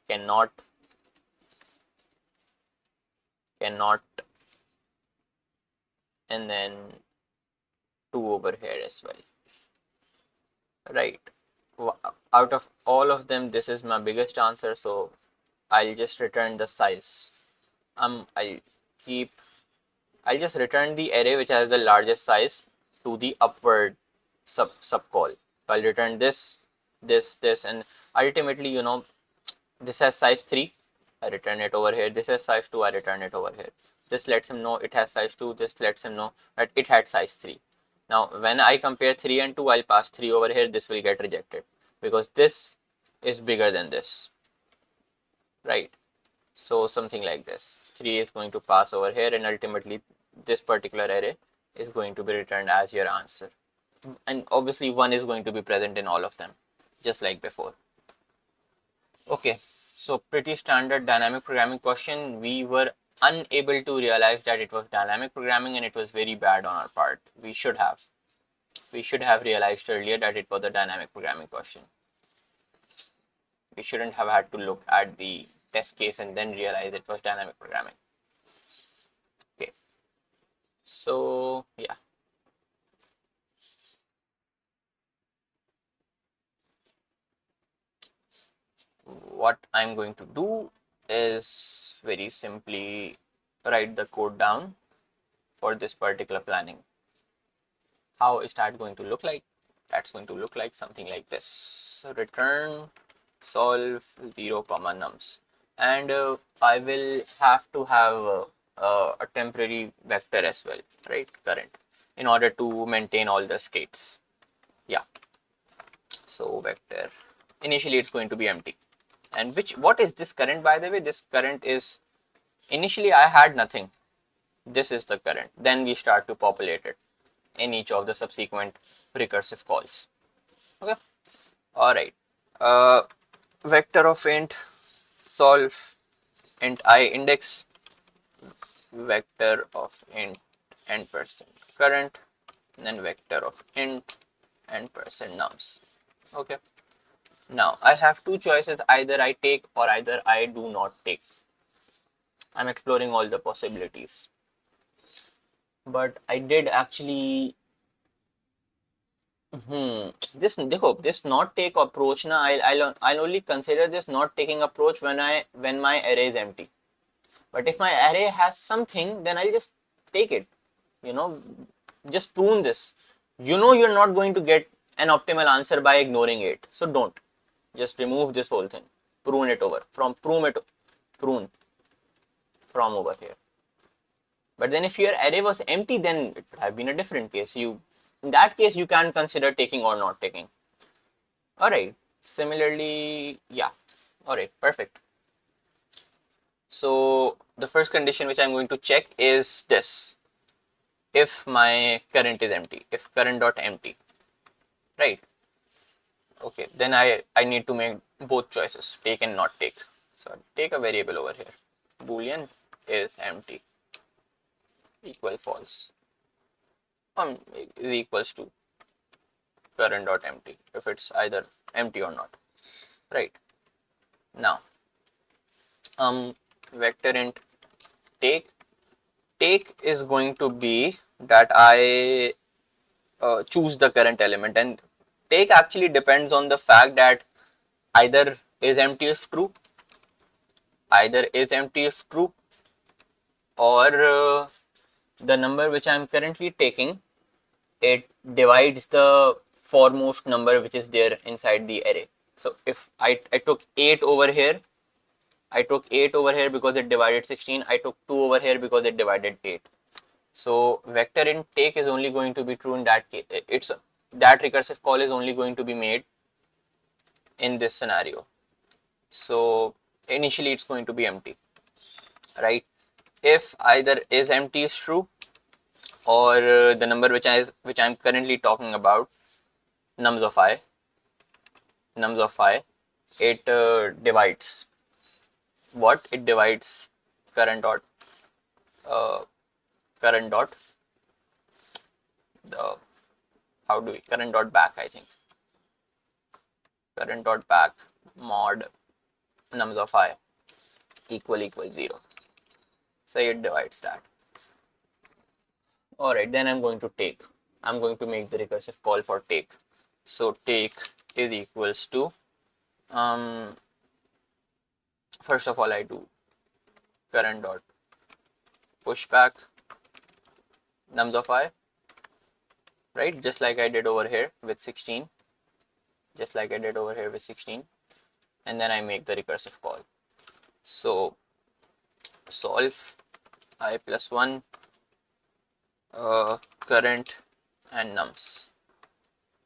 [SPEAKER 1] Cannot, and then 2 over here as well. Right. Out of all of them, this is my biggest answer, so I'll just return the size. I'll just return the array which has the largest size to the upward sub call. So I'll return this, and ultimately, this has size 3, I return it over here. This has size 2, I return it over here. This lets him know it has size 2, this lets him know that it had size 3. Now when I compare 3 and 2, I'll pass 3 over here. This will get rejected because this is bigger than this, right? So something like this, 3 is going to pass over here, and ultimately this particular array is going to be returned as your answer. And obviously 1 is going to be present in all of them, just like before. Okay, so pretty standard dynamic programming question. We were unable to realize that it was dynamic programming, and it was very bad on our part. We should have realized earlier that it was a dynamic programming question. We shouldn't have had to look at the test case and then realize it was dynamic programming. Okay, so yeah. What I'm going to do is very simply write the code down for this particular planning. How is that going to look like? That's going to look like something like this. So return solve 0 comma nums, and I will have to have a temporary vector as well, right? Current, in order to maintain all the states. Yeah. So vector, initially it's going to be empty. And what is this current, by the way? This current is, initially I had nothing. This is the current. Then we start to populate it in each of the subsequent recursive calls. Okay. All right. Vector of int solve int I index, vector of int n percent current, and then vector of int n percent nums. Okay. Now I have two choices, either I take or either I do not take. I'm exploring all the possibilities. But I did actually this not take approach na, I'll only consider this not taking approach when my array is empty. But if my array has something, then I'll just take it. Just prune this. You're not going to get an optimal answer by ignoring it. So don't. Just remove this whole thing. Prune it over. Prune from over here. But then if your array was empty, then it would have been a different case. In that case, you can consider taking or not taking. All right. Similarly, yeah. All right. Perfect. So the first condition which I'm going to check is this. If my current is empty, if current dot empty, right? Okay. Then I need to make both choices, take and not take. So I'll take a variable over here. Boolean is empty equal false. Is equals to current dot empty if it's either empty or not, right? Now vector int take is going to be that I choose the current element, and take actually depends on the fact that either is empty is true or the number which I am currently taking, it divides the foremost number which is there inside the array. So if I took 8 over here, because it divided 16. I took 2 over here because it divided 8. So vector int take is only going to be true in that case. That recursive call is only going to be made in this scenario. So initially it's going to be empty, right? if either is empty is true, or the number which I'm currently talking about, nums of I, it divides what? It divides current dot uh, current dot the how do we current dot back, I think current dot back mod nums of I equal 0. So it divides that. Alright, then I'm going to make the recursive call for take. So take is equals to, first of all I do current dot pushback nums of I, right? Just like I did over here with 16. And then I make the recursive call. So solve I plus 1 current and nums.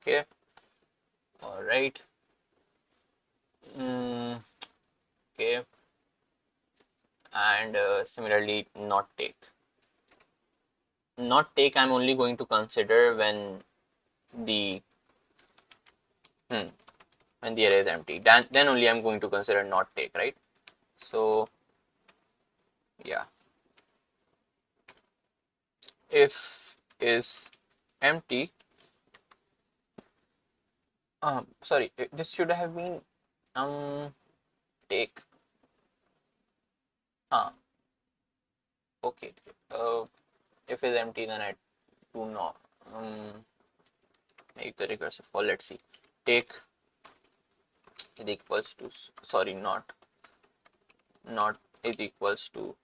[SPEAKER 1] Okay. All right. Okay. And similarly, not take. I'm only going to consider when the array is empty. Then only I'm going to consider not take, right? So yeah, if is empty, sorry, this should have been take. Okay. If is empty, then I do not make the recursive call. Let's see. Take is equals to, sorry, not is equals to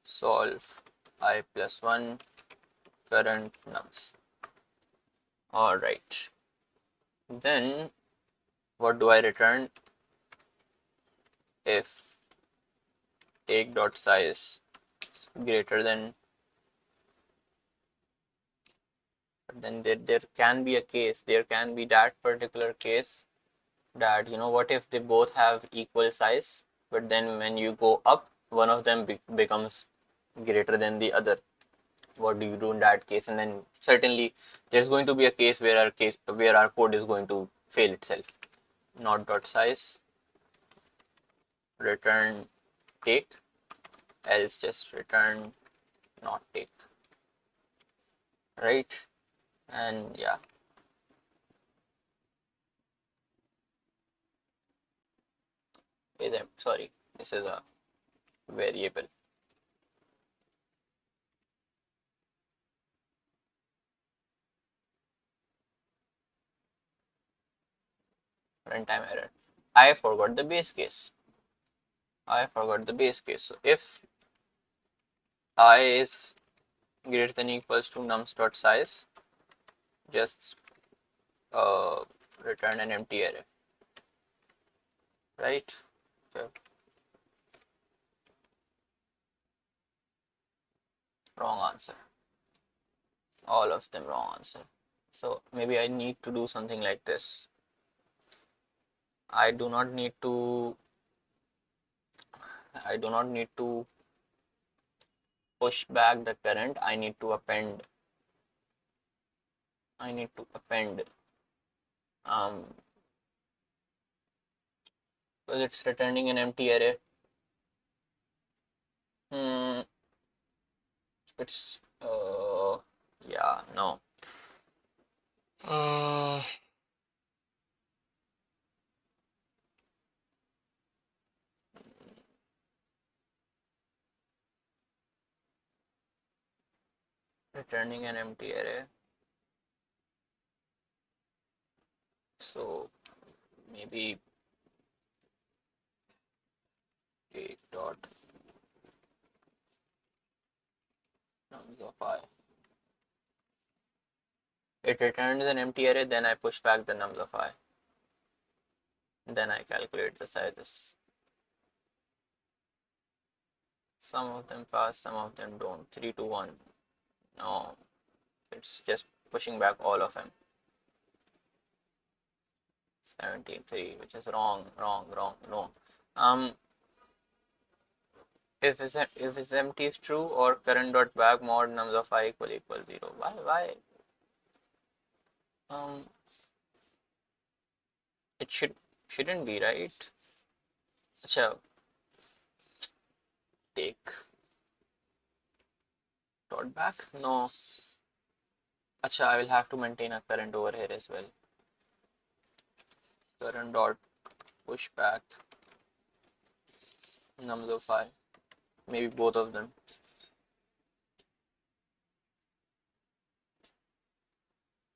[SPEAKER 1] solve I plus 1 current nums. All right. Then what do I return if take dot size is greater than, then there can be a case, there can be that particular case that, what if they both have equal size, but then when you go up, one of them becomes greater than the other. What do you do in that case? And then certainly there's going to be a case where our code is going to fail itself. Not dot size return take, else just return not take, right? And yeah, sorry, this is a variable. Runtime error. I forgot the base case. So if I is greater than equals to nums dot size, just return an empty array, right? So, wrong answer. All of them wrong answer. So maybe I need to do something like this. I do not need to push back the current. I need to append because it's returning an empty array. It's yeah, no. Returning an empty array. So maybe take dot nums of I. It returns an empty array, then I push back the nums of I. Then I calculate the sizes. Some of them pass, some of them don't. 3 to 1. No, it's just pushing back all of them. 17, 3, which is wrong, no. if it's empty is true, or current dot back mod nums of I equal 0. Why um it shouldn't be, right? Acha, take dot back, no. Acha, I will have to maintain a current over here as well. Current dot push back nums of I, maybe both of them.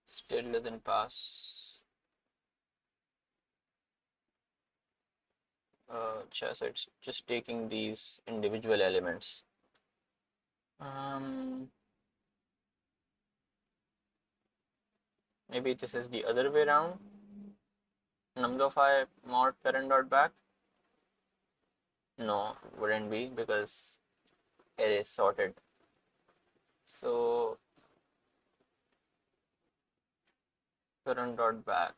[SPEAKER 1] Still doesn't pass. So it's just taking these individual elements. Maybe this is the other way around. Nums of I mod current dot back. No, wouldn't be, because it is sorted. So current dot back.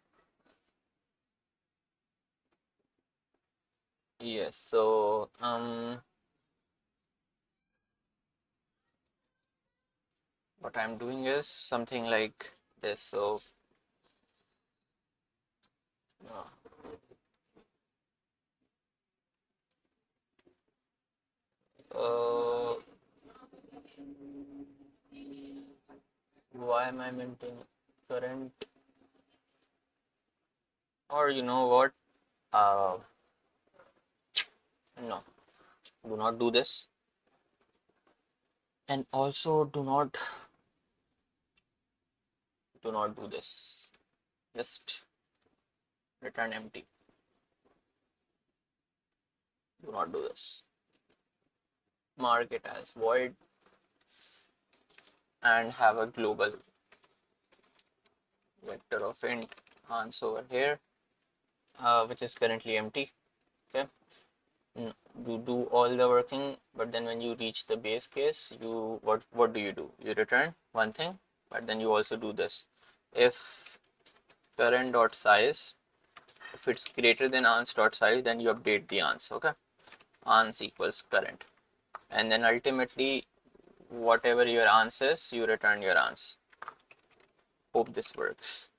[SPEAKER 1] Yes. So what I'm doing is something like this. So uh, why am I maintaining current? Or you know what? No, do not do this. And also do not do this. Just return empty. Do not do this. Mark it as void and have a global vector of int answer over here, which is currently empty. Okay, you do all the working, but then when you reach the base case, you what do? You return one thing, but then you also do this. If current dot size, if it's greater than ans dot size, then you update the ans. Okay, ans equals current, and then ultimately whatever your ans is, you return your ans. Hope this works.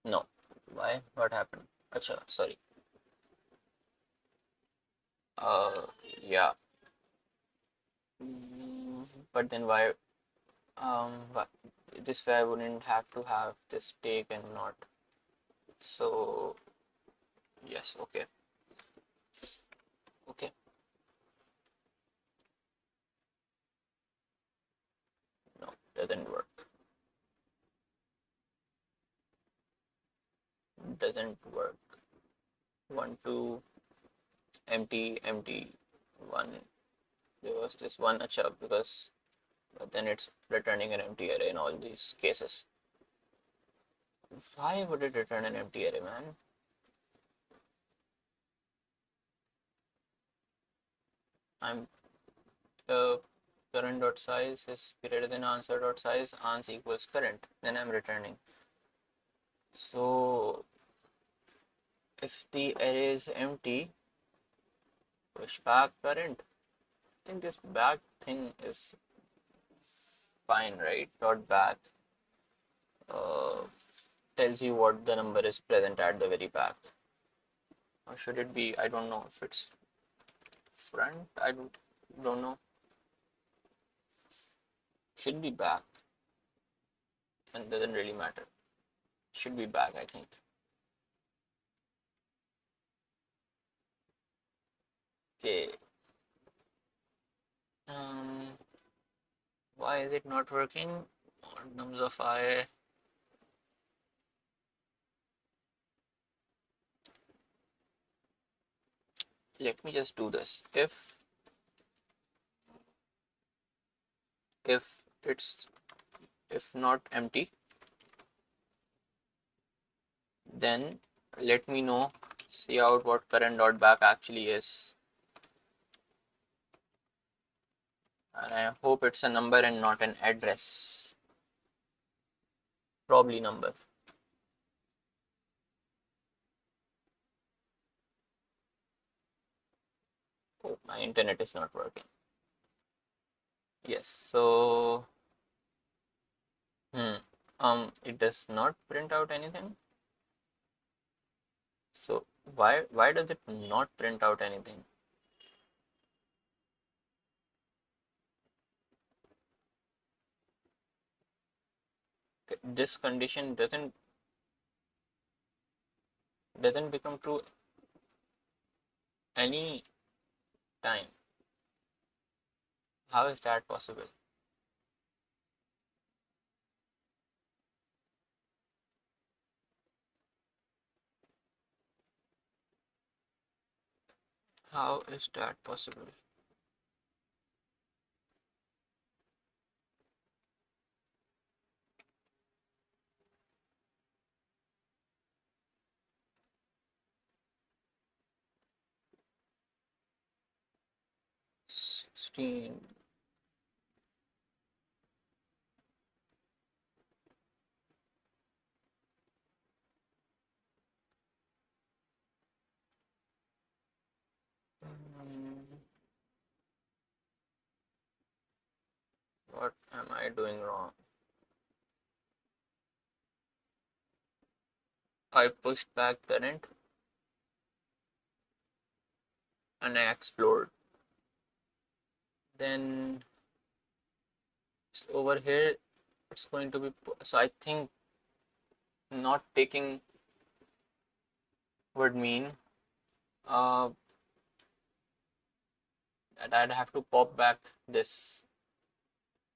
[SPEAKER 1] No, why? What happened? Acha, sorry. Yeah. But then why? But this way I wouldn't have to have this take and not. So yes, okay, okay. No, doesn't work. Doesn't work. 1, 2, empty, empty, 1. There was this one acha, because but then it's returning an empty array in all these cases. Why would it return an empty array, man? I'm current dot size is greater than answer dot size, ans equals current, then I'm returning. So if the array is empty, push back current. I think this back thing is fine, right? Dot back tells you what the number is present at the very back. Or should it be, I don't know if it's front, I don't know. Should be back, and doesn't really matter. Should be back, I think. Okay. Why is it not working? Nums of I. Let me just do this. If it's if not empty, then let me know. See out what current dot back actually is. And I hope it's a number and not an address. Probably number. Oh, my internet is not working. Yes, so it does not print out anything. So why does it not print out anything? This condition doesn't become true any time. How is that possible? How is that possible? Sixteen. What am I doing wrong? I pushed back current and I explored. Then over here it's going to be, so I think not taking would mean uh, that I'd have to pop back this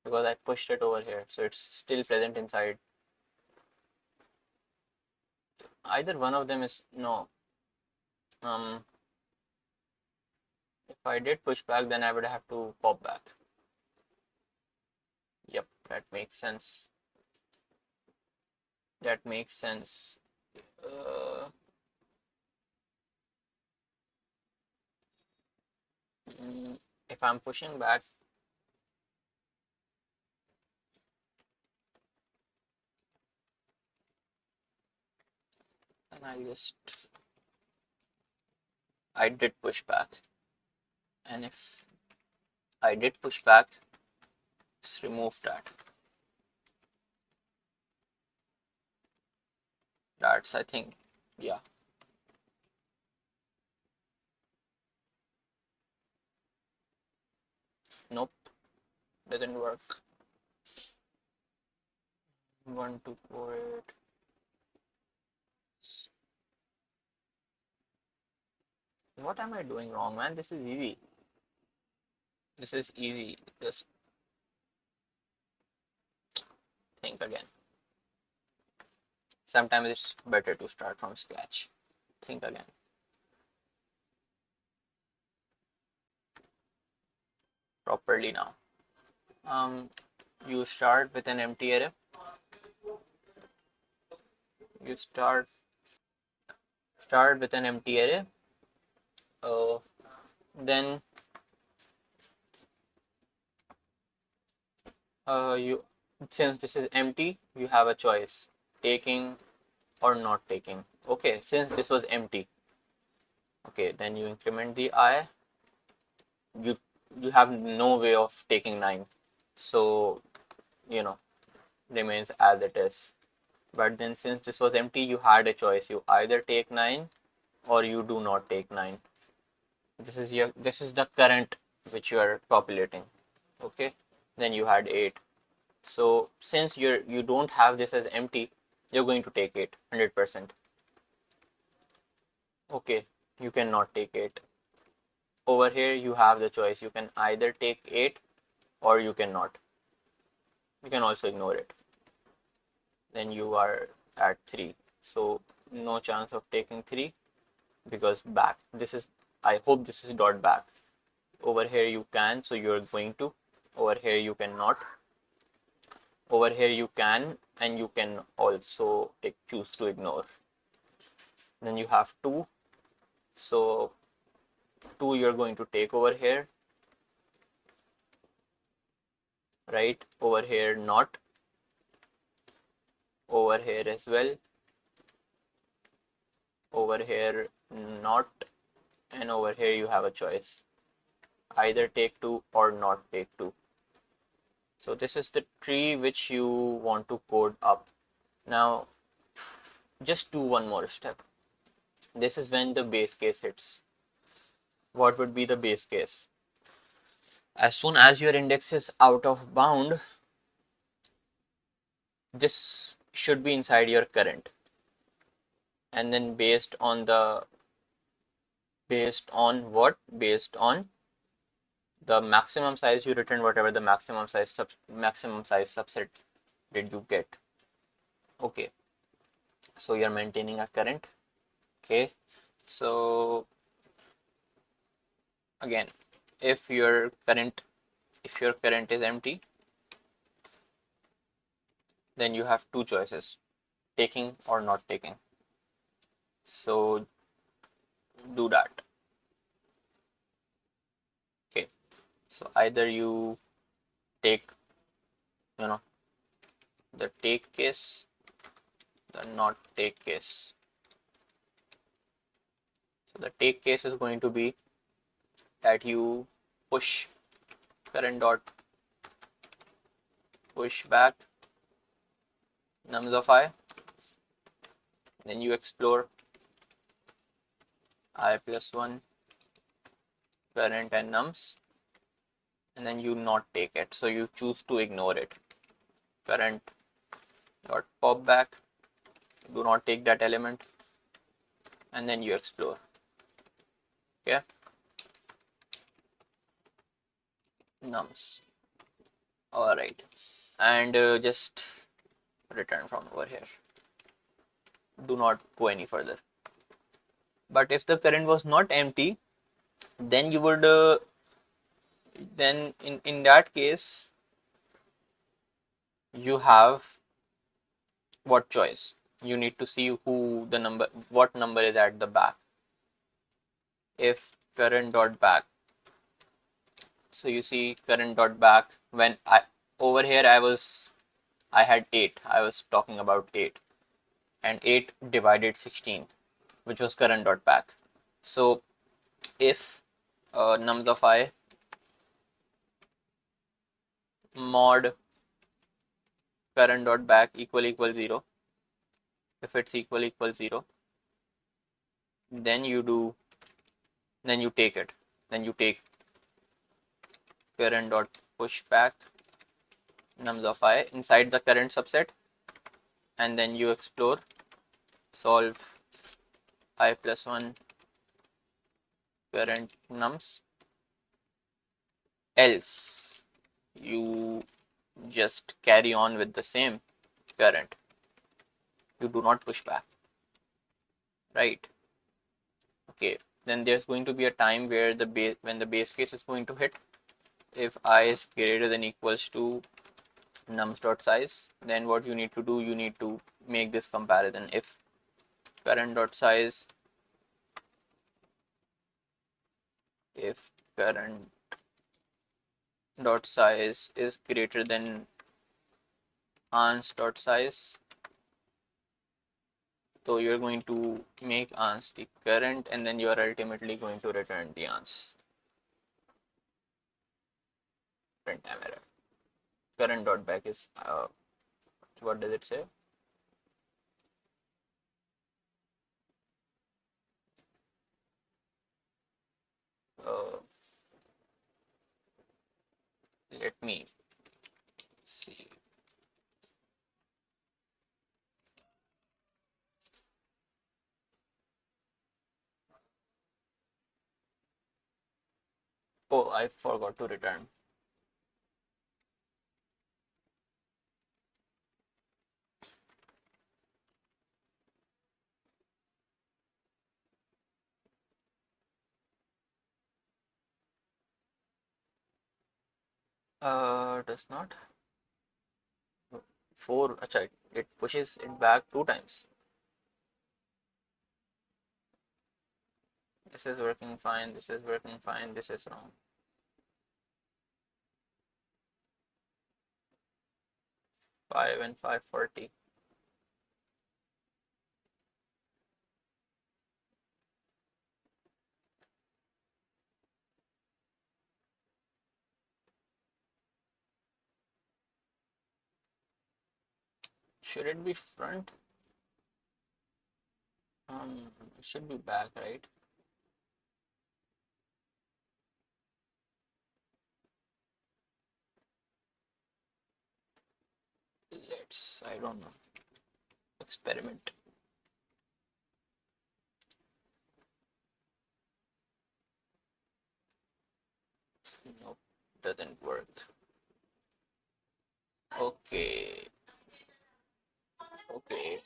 [SPEAKER 1] because I pushed it over here, so it's still present inside. Either one of them is no. If I did push back, then I would have to pop back. Yep, that makes sense. That makes sense. Uh, if I'm pushing back, then I did push back, and if I did push back, just remove that. That's, I think, yeah. Nope, doesn't work. 1, 2, 4, 8. What am I doing wrong, man? This is easy. This is easy. Just think again. Sometimes it's better to start from scratch. Think again. Properly now. You start with an empty array. You start with an empty array. Then you, since this is empty, you have a choice, taking or not taking. Okay, since this was empty, okay, then you increment the I. You have no way of taking 9, so remains as it is. But then since this was empty, you had a choice. You either take 9 or you do not take 9. This is the current which you are populating. Okay, then you had 8. So since you don't have this as empty, you're going to take 8 100%. Okay, you cannot take 8. Over here you have the choice. You can either take 8 or you cannot. You can also ignore it. Then you are at 3. So no chance of taking 3 because back. This is, I hope this is dot back. Over here you can, so you're going to. Over here you cannot. Over here you can, and you can also choose to ignore. Then you have 2. So 2 you're going to take over here, right? Over here not. Over here as well. Over here not. And over here you have a choice. either take 2 or not take 2. So this is the tree which you want to code up. Now just do one more step. This is when the base case hits. What would be the base case? As soon as your index is out of bound, this should be inside your current, and then based on the maximum size you return, whatever the maximum size subset did you get. Okay, so you're maintaining a current. Okay, so again, if your current is empty, then you have two choices, taking or not taking. So do that. Okay, so either you take the take case, the not take case. So the take case is going to be that you push current dot push back nums of I, then you explore I plus 1 current and nums, and then you not take it, so you choose to ignore it. Current dot pop back, do not take that element, and then you explore. Okay, nums. All right, and just return from over here. Do not go any further. But if the current was not empty, then you would then in that case you have what choice? You need to see what number is at the back. If current dot back, so you see current dot back, when over here I had 8, I was talking about 8, and 8 divided 16, which was current dot back. So if nums of I mod current dot back equal 0, if it's equal 0, then you take it, then you take current dot push back nums of I inside the current subset, and then you explore solve I plus 1 current nums, else you just carry on with the same current, you do not push back, right? Okay, then there's going to be a time where when the base case is going to hit. If I is greater than equals to nums dot size, then what you need to do, you need to make this comparison. If current dot size if current dot size is greater than ans dot size, so you're going to make ans the current, and then you are ultimately going to return the ans. Print time error. Current dot back is what does it say? Let me see. Oh, I forgot to return. Does not 4. Achha, it pushes it back 2 times. This is working fine, this is working fine, this is wrong. Five and 540. Should it be front? It should be back, right? Let's, I don't know, experiment. Nope, doesn't work. Okay. Okay.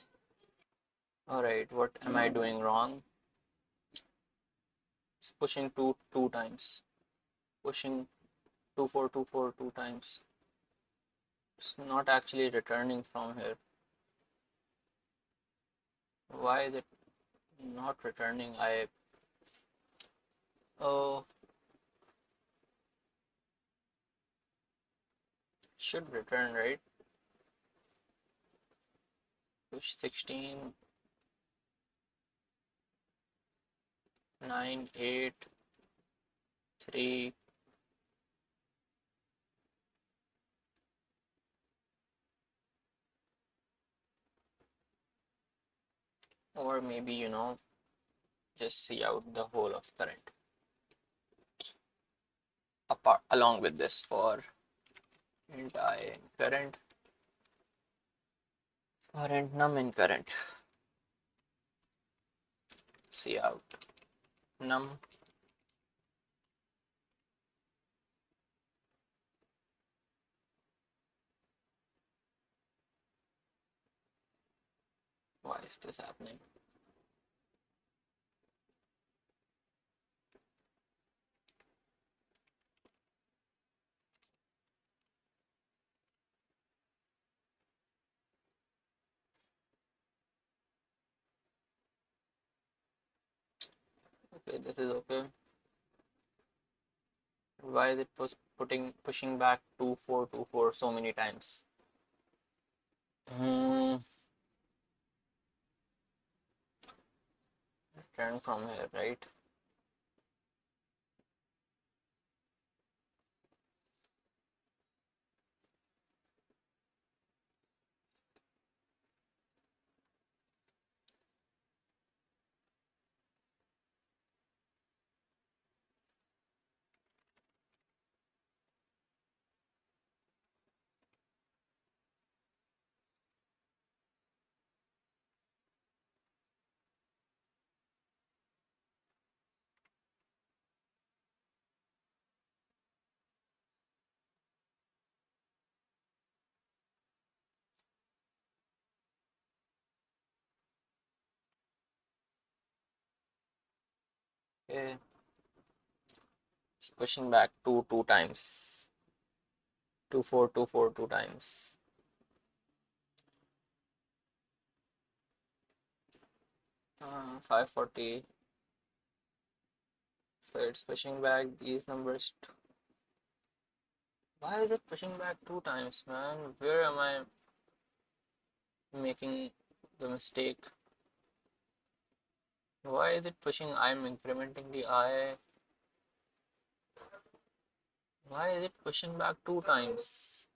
[SPEAKER 1] Alright, what am I doing wrong? It's pushing two times. Pushing 2424 two times. It's not actually returning from here. Why is it not returning? Oh, should return, right? Push 16, 9, 8, 3. Or maybe, just see out the whole of current apart along with this for int I in current, for int num in current. See out num. Why is this happening? Okay, this is okay. Why is it pushing back 2424 so many times? Return from here, right? Okay, it's pushing back two times. 2424 two times. 540. So it's pushing back these numbers. Why is it pushing back two times, man? Where am I making the mistake? Why is it pushing? I'm incrementing the I. Why is it pushing back two times?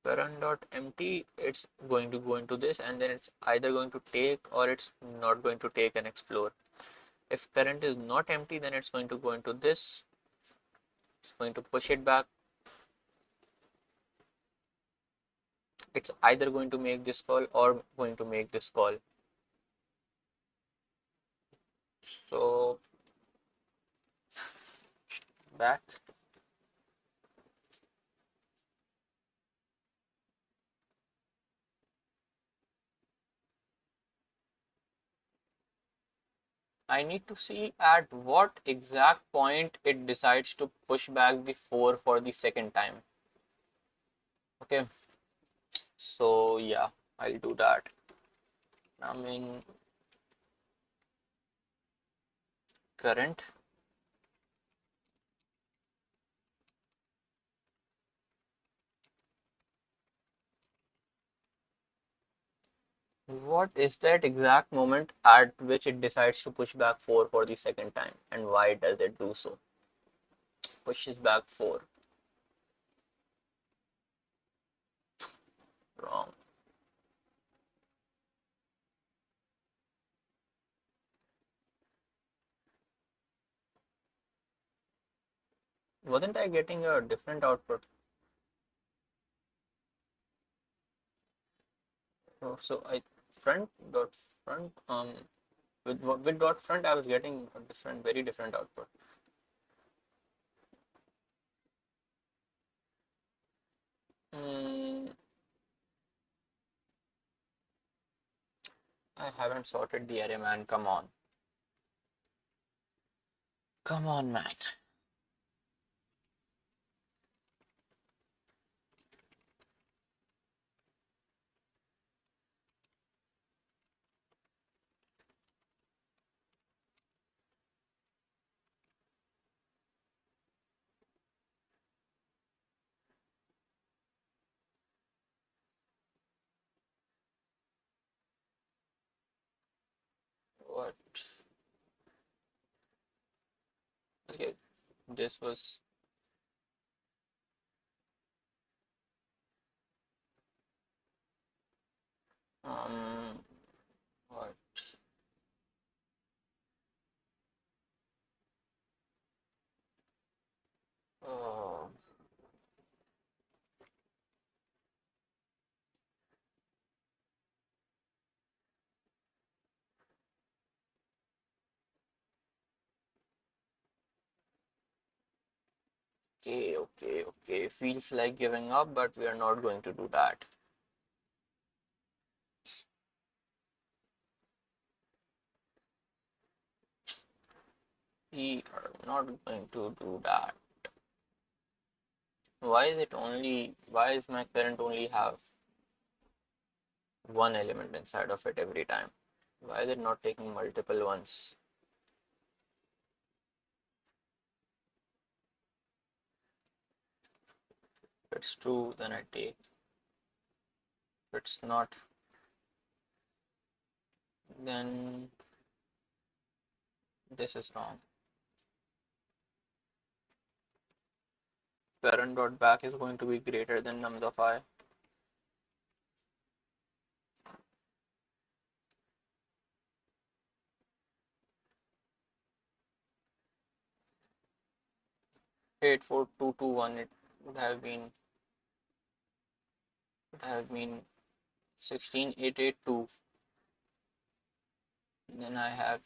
[SPEAKER 1] Current.empty, it's going to go into this, and then it's either going to take or it's not going to take and explore. If current is not empty, then it's going to go into this. It's going to push it back. It's either going to make this call or going to make this call. So back. I need to see at what exact point it decides to push back the 4 for the second time. Okay, so yeah, I'll do that. I mean, current. What is that exact moment at which it decides to push back 4 for the second time, and why does it do so? Pushes back 4. Wrong. Wasn't I getting a different output? Oh, so I front dot front with dot front I was getting a different, very different output. Mm, I haven't sorted the array, man. Come on. Come on, man. What? Okay, this was um what? Oh, okay. Feels like giving up, but we are not going to do that. We are not going to do that. Why is my current only have one element inside of it every time? Why is it not taking multiple ones? If it's true, then I take. If it's not, then this is wrong. Current dot back is going to be greater than nums of I. Eight four two two one. It would have been 16882. Then I have.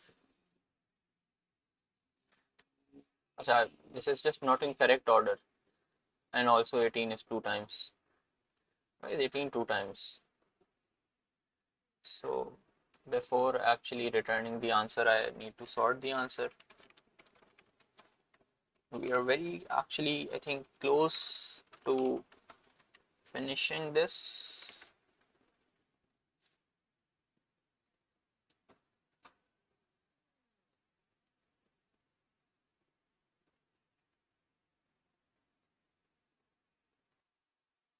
[SPEAKER 1] Achha, this is just not in correct order. And also 18 is 2 times. Why is 18 2 times? So before actually returning the answer, I need to sort the answer. We are very actually, I think, close to finishing this.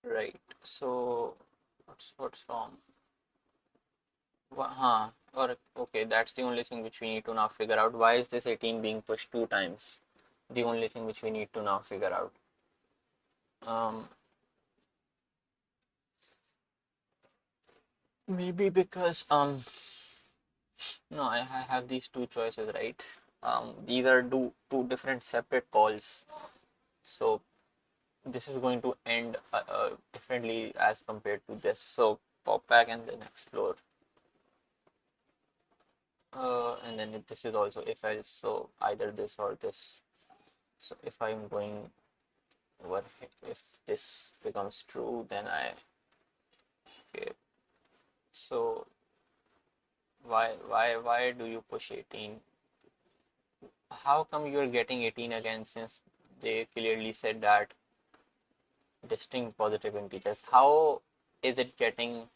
[SPEAKER 1] Right. So what's wrong? Or okay, that's the only thing which we need to now figure out. Why is this 18 being pushed 2 times? The only thing which we need to now figure out. Maybe because no, I have these two choices, right? These are two different separate calls. So this is going to end differently as compared to this. So pop back and then explore. And then this is also if else, so either this or this. So if I'm going over, if this becomes true, then okay. So why do you push 18? How come you're getting 18 again, since they clearly said that distinct positive integers? How is it getting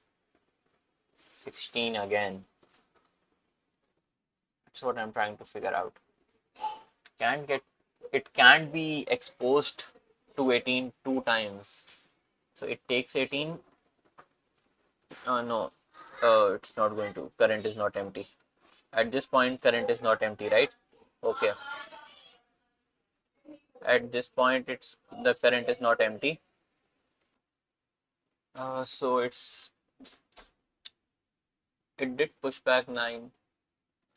[SPEAKER 1] 16 again? That's what I'm trying to figure out. It can't be exposed to 18 2 times. So it takes 18. No, it's not going to. Current is not empty. At this point, current is not empty, right? Okay. At this point, it's the current is not empty. So it did push back 9,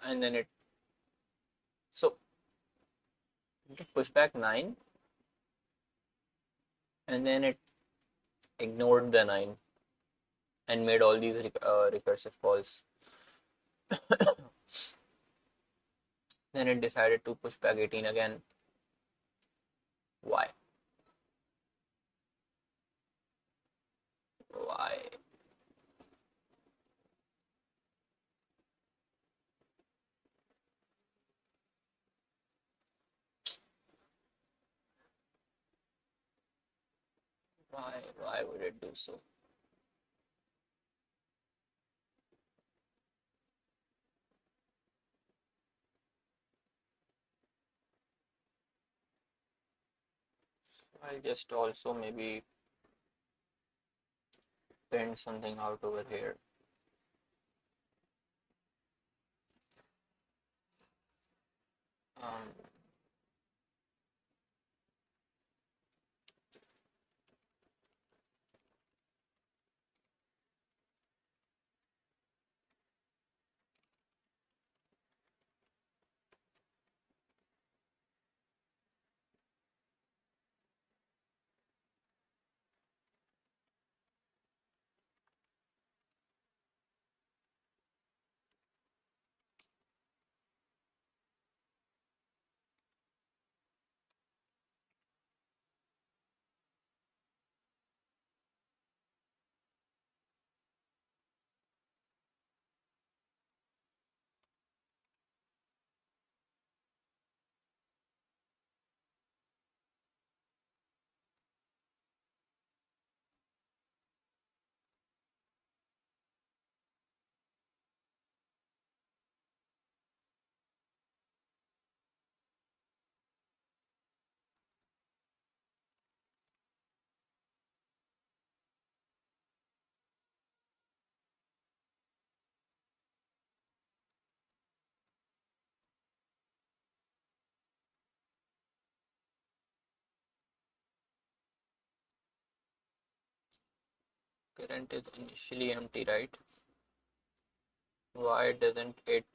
[SPEAKER 1] and then it did push back 9. and then it ignored the 9 and made all these recursive calls. Then it decided to push back 18 again. Why? Why? Why would it do so? I'll just also maybe print something out over here. Um, Current is initially empty, right? Why doesn't it?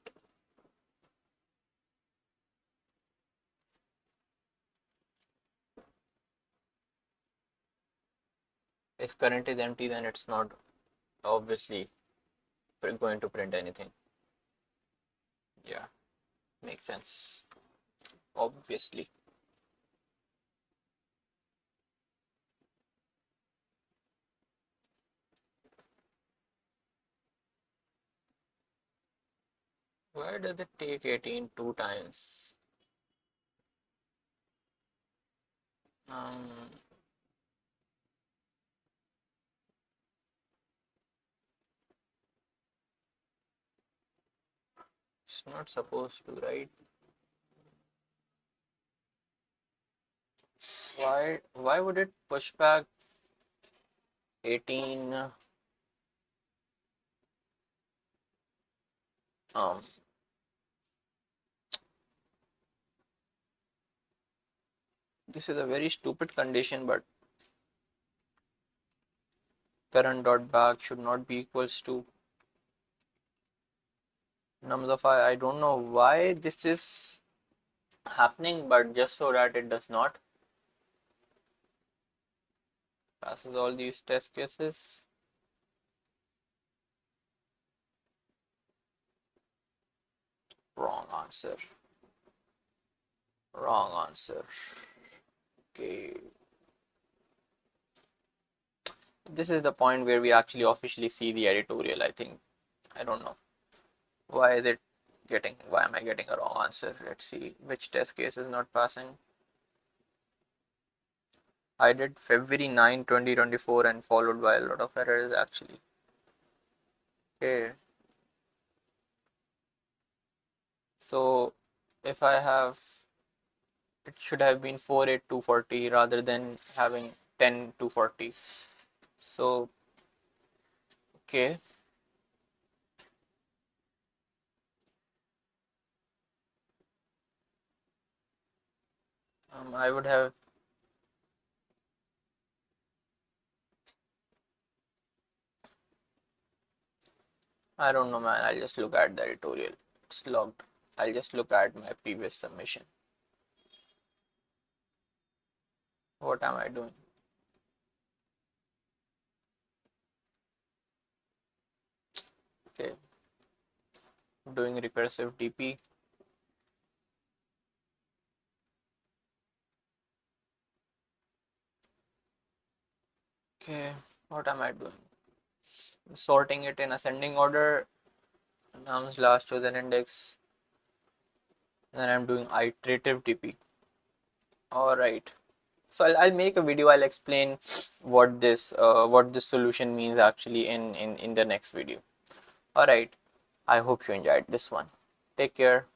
[SPEAKER 1] If current is empty, then it's not obviously going to print anything. Yeah, makes sense. Obviously. Why does it take 18 two times? Um, it's not supposed to, right? Why would it push back 18? Um, this is a very stupid condition, but current dot back should not be equals to nums of I. I don't know why this is happening, but just so that it does not passes all these test cases. Wrong answer. Wrong answer. Okay. This is the point where we actually officially see the editorial, I think. I don't know. Why is it why am I getting a wrong answer? Let's see which test case is not passing. I did February 9, 2024 and followed by a lot of errors actually. Okay. So if I have, it should have been 48240 rather than having 10240. So, okay. I would have, I don't know man, I'll just look at the editorial. It's logged. I'll just look at my previous submission. What am I doing? doing recursive TP. Okay, what am I doing? Sorting it in ascending order, nums last chosen index. Then I'm doing iterative TP. Alright. So I'll make a video. I'll explain what this solution means actually in the next video. Alright. I hope you enjoyed this one. Take care.